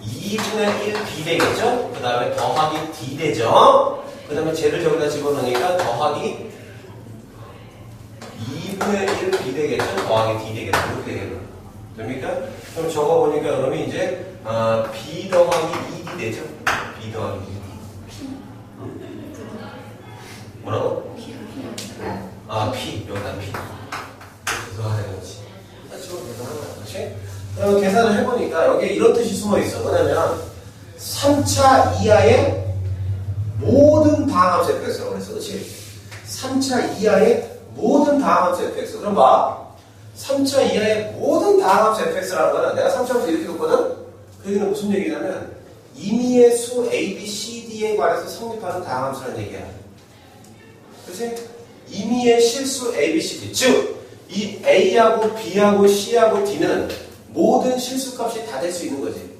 2분의 1 b 되겠죠? 그 다음에 더하기 d 되죠? 그 다음에 쟤를 저기다 집어넣으니까 더하기 2분의 1 b 되겠죠? 더하기 d 되겠죠? 이렇게 되겠네. 됩니까? 그럼 적어보니까 여러분이 이제 b 더하기 2d 되죠? b 더하기 2d. 뭐라고? p. 여기다 p. 그래서 하는 거지. 지금 계산하는 거야. 그렇지? 그럼 계산을 해보니까 여기에 이런 뜻이 숨어있어. 뭐냐면 3차 이하의 모든 방함수의 그랬어. 그렇지? 3차 이하의 모든 다항함수 fx. 그럼 봐. 3차 이하의 모든 다항함수 fx라는 거는 내가 3차부터 이렇게 뒀거든? 그 얘기는 무슨 얘기냐면 임의의 수 a, b, c, d에 관해서 성립하는 다항함수라는 얘기야. 그치? 임의의 실수 a, b, c, d. 즉, 이 a하고 b하고 c하고 d는 모든 실수값이 다 될 수 있는 거지.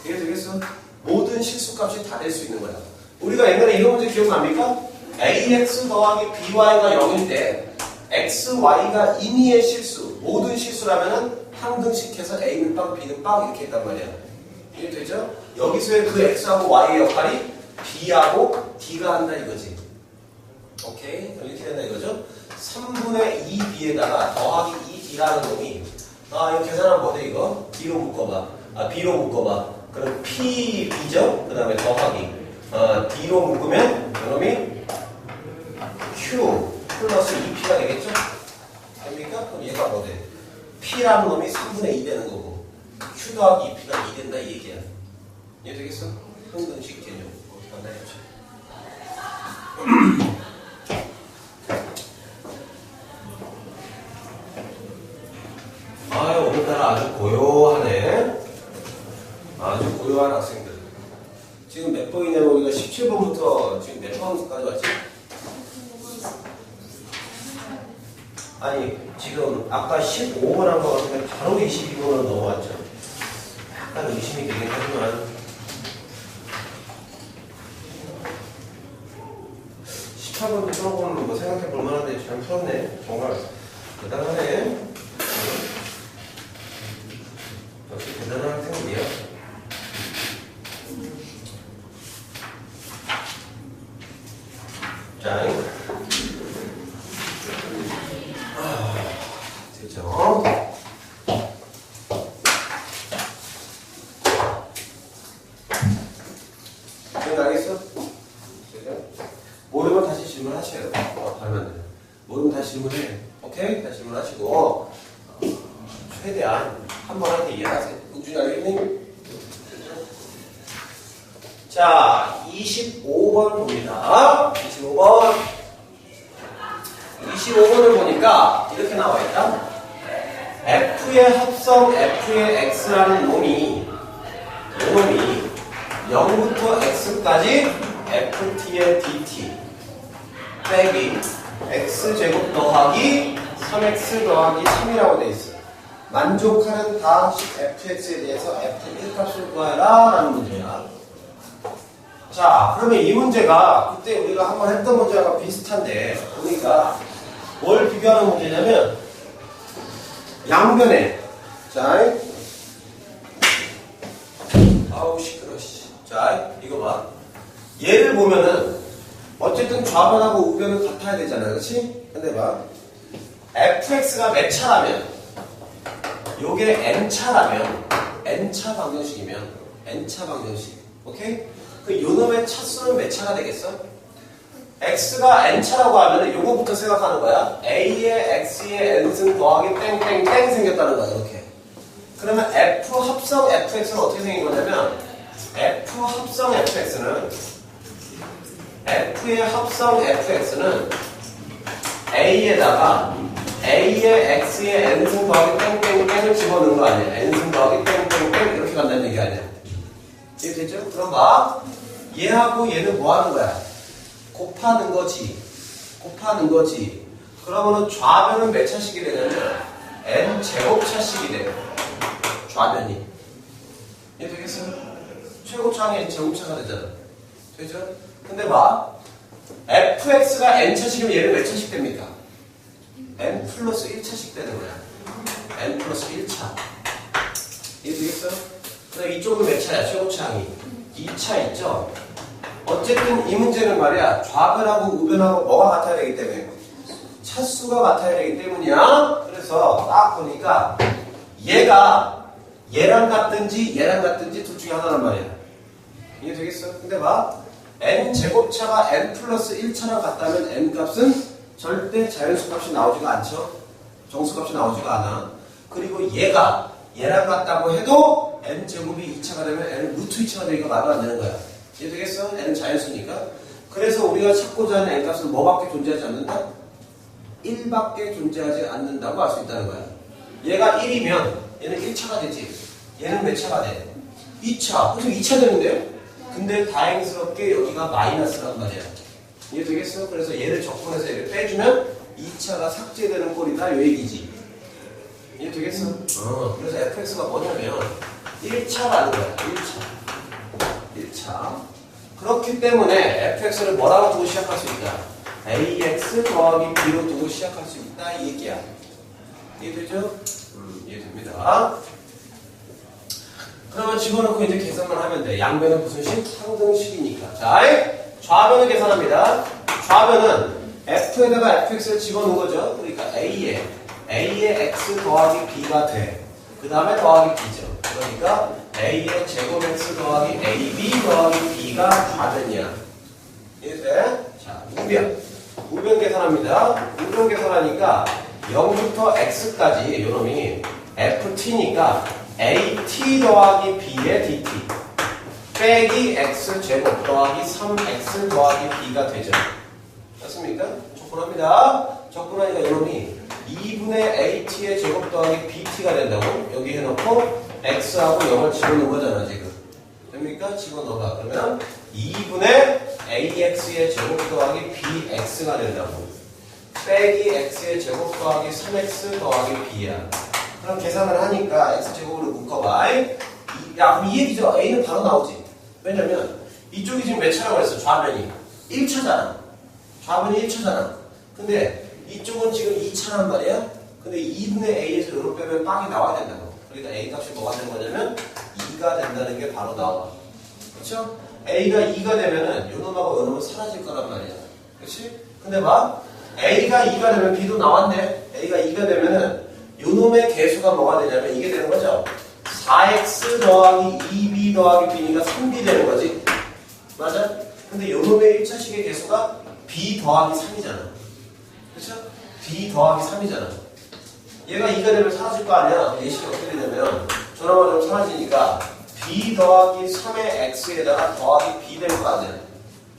이게 되겠어? 모든 실수값이 다 될 수 있는 거야. 우리가 옛날에 이런 문제 기억납니까? ax 더하기 by가 0인데 xy가 임의의 실수, 모든 실수라면은 항등식해서 a는 빵, b는 빵 이렇게 했단 말이야. 이해 되죠? 여기서의 그 x하고 y의 역할이 b하고 d가 한다 이거지. 오케이? 이렇게 된다 이거죠? 3분의 2b에다가 더하기 2d라는 놈이 이거 계산하면 뭐돼 이거? d로 묶어봐. b로 묶어봐. 그럼 p, b죠? 그 다음에 더하기 d로 묶으면 이놈이 q 플러스 2p가 되겠죠? 됩니까? 그럼 얘가 뭐 돼? p라는 놈이 3분의 2 되는 거고 q 더하기 2p가 2 된다 이 얘기야. 이해 되겠어? 평등식 개념 만나야죠. 오늘따라 아주 고요하네. 아주 고요한 학생들. 지금 몇 번이냐면 우리가 17번부터 지금 몇 번까지 왔지? 아니 지금 아까 15번 한 거 같은데 바로 22번으로 넘어왔죠. 약간 의심이 되긴 하지만 18번도 풀어보는 뭐 생각해 볼 만한데 잘 풀었네. 정말 대단하네. 역시 대단한 학생이에요. 자, 되죠? 알겠어? 모르면 다시 질문하셔요. 하면 돼. 모르면 다시 질문해. 오케이? 다시 질문하시고 최대한 한 번 할 때 이해하세요. 국준이 알겠니? 자, 25번 봅니다. 25번을 보니까 이렇게 나와 있다. F의 합성 F의 X라는 놈이 0부터 X까지 FT의 DT 빼기 X제곱 더하기 3X 더하기 3이라고 돼 있어. 만족하는 다항식 fx에 대해서 f1 값을 구하라 라는 문제야. 자, 그러면 이 문제가 그때 우리가 한번 했던 문제와 비슷한데 우리가 뭘 비교하는 문제냐면 양변에 자, 아우 시끄러. 자, 이거 봐. 얘를 보면은 어쨌든 좌변하고 우변은 같아야 되잖아, 그렇지? 근데 봐, fx가 몇 차라면 요게 n차라면 n차 방정식이면 n차 방정식, 오케이? 그 요놈의 차수는 몇 차가 되겠어? x가 n차라고 하면 요거부터 생각하는 거야. a의 x의 n승 더하기 땡땡땡 생겼다는 거야. 이렇게. 그러면 f 합성 fx는 어떻게 생긴 거냐면 f 합성 fx는 f의 합성 fx는 a에다가 a의 x의 n승 더하기 땡땡땡을 집어넣은 거 아니야. n승 더하기 땡땡땡 이렇게 간다는 얘기 아니야. 이해되죠? 그럼 봐. 얘하고 얘는 뭐 하는 거야? 곱하는 거지. 곱하는 거지. 그러면은 좌변은 몇 차식이 되냐면 n 제곱차식이 돼요. 좌변이. 이해되겠어요? 최고차항이 n 제곱차가 되잖아. 되죠? 근데 봐. fx가 n차식이면 얘는 몇 차식 됩니까? n 플러스 1차씩 되는 거야. n 플러스 1차. 이해되겠어요? 그럼 이쪽은 몇 차야? 최고차항이 2차 있죠? 어쨌든 이 문제는 말이야, 좌변하고 우변하고 뭐가 같아야 되기 때문에 차수가 같아야 되기 때문이야. 그래서 딱 보니까 얘가 얘랑 같든지 얘랑 같든지 둘 중에 하나란 말이야. 이해되겠어? 근데 봐, n 제곱차가 n 플러스 1차랑 같다면 n 값은 절대 자연수 값이 나오지가 않죠. 정수 값이 나오지가 않아. 그리고 얘가 얘랑 같다고 해도 n 제곱이 2차가 되면 n은 루트 2차가 되니까 말도 안 되는 거야. 이해되겠어? n은 자연수니까. 그래서 우리가 찾고자 하는 n값은 뭐밖에 존재하지 않는다? 1밖에 존재하지 않는다고 알 수 있다는 거야. 얘가 1이면 얘는 1차가 되지. 얘는 몇 차가 돼? 2차. 그래서 2차 되는데요? 근데 다행스럽게 여기가 마이너스란 말이야. 이해되겠어? 그래서 얘를 적분해서 얘를 빼주면 2차가 삭제되는 꼴이다. 요 얘기지. 이해되겠어? 그래서 fx가 뭐냐면 1차라는 거야. 1차. 그렇기 때문에 fx를 뭐라고 두고 시작할 수 있다? ax 더하기 b로 두고 시작할 수 있다. 이 얘기야. 이해되죠? 이해됩니다. 그러면 집어넣고 이제 계산만 하면 돼. 양변은 무슨 식? 상등식이니까. 자, 좌변을 계산합니다. 좌변은 f에다가 fx를 집어넣은 거죠. 그러니까 a에 x 더하기 b가 돼. 그 다음에 더하기 b죠. 그러니까 a의 제곱 x 더하기 ab 더하기 b가 다되냐. 이해돼? 자, 우변 계산합니다. 우변 계산하니까 0부터 x까지 요놈이 ft니까 at 더하기 b의 dt 빼기 x 제곱 더하기 3x 더하기 b가 되죠. 맞습니까? 적분합니다. 적분하니까 요놈이 2분의 at의 제곱 더하기 bt가 된다고 여기 해놓고 x하고 0을 집어넣은 거잖아 지금. 됩니까? 집어넣어봐. 그러면 2분의 ax의 제곱 더하기 bx가 된다고. 빼기 x의 제곱 더하기 3x 더하기 b야. 그럼 계산을 하니까 x제곱으로 묶어봐. 야, 그럼 이 얘기죠. a는 바로 나오지. 왜냐면 이쪽이 지금 몇 차라고 했어? 좌변이 1차잖아. 좌변이 1차잖아. 근데 이쪽은 지금 2차란 말이야. 근데 2분의 a에서 요로 빼면 빵이 나와야 된다고. 그러니까 a 값이 뭐가 되는 거냐면 2가 된다는 게 바로 나와. 그렇죠? a가 2가 되면은 요놈하고 요놈은 사라질 거란 말이야. 그렇지? 근데 봐. a가 2가 되면 b도 나왔네. a가 2가 되면은 요놈의 개수가 뭐가 되냐면 이게 되는 거죠. 4x 더하기 2b 더하기 b니까 3b 되는 거지. 맞아? 근데 요놈의 1차식의 개수가 b 더하기 3이잖아. 그렇죠? b 더하기 3이잖아. 얘가 2가 되면 사라질 거 아니야. 예식이 어떻게 되냐면 저놈은 좀 사라지니까 b 더하기 3의 x에다가 더하기 b 되는 거 아니야.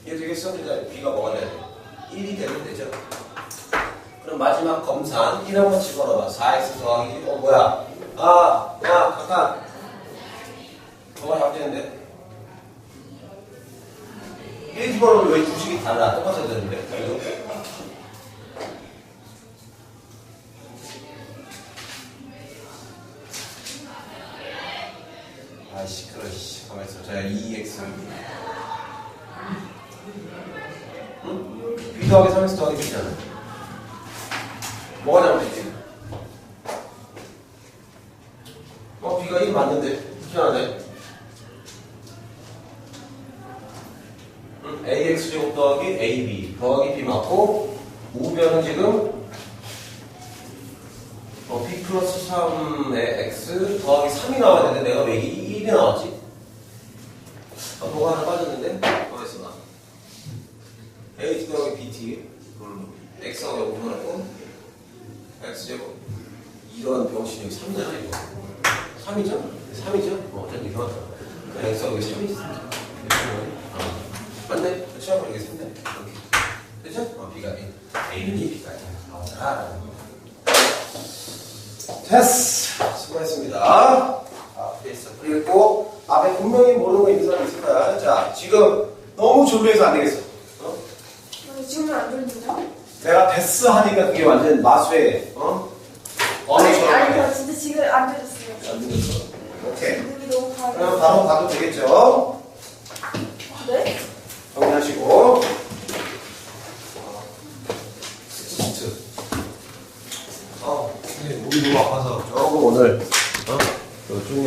이해 되겠어? 그러니까 b가 뭐가 돼? 1이 되면 되죠. 그럼 마지막 검산 1 한번 집어넣어봐. 4x 더하기 뭐야? 야 잠깐 뭐가 잡히는데? 1 집어넣으면 왜 주식이 달라? 똑같아야 되는데 아이씨 그래 씨 가만있어. 자 2x 응? b 더하기 3x 더하기 b잖아. 뭐가 잘못됐지? b가 1 맞는데 희한하네. ax제곱 더하기 ab 더하기 b 맞고 우변은 지금 b 플러스 3의 x 더하기 3이 나와야 되는데 내가 왜 1이 나왔지? 뭐가 하나 빠졌는데? 가만있어 봐. a 더하기 bt x하고 0 분할했고 x제곱 이런 병신이 여기 3이잖아 이거 3이죠? 3이죠? 어차피 이거 x하고 여기 3이지 3이죠? 맞네? 그렇죠? 여기 3네 이렇게 그렇죠? b가 a는 2, b가 나오더라. 됐어. 수고했습니다. 됐어. 그리고 앞에 분명히 모르는 거 있는 사람 있을 거야. 자, 지금 너무 졸려서 안 되겠어. 지금은 안 들리죠? 내가 됐어 하니까 그게 완전 마수에 아니 저 진짜 지금 안 들렸어요. 안 들렸어. 오케이. 눈이 너무 그럼 바로 가도 되겠죠? 네? 정리하시고 스트 목이 너무 아파서 조금 오늘 좀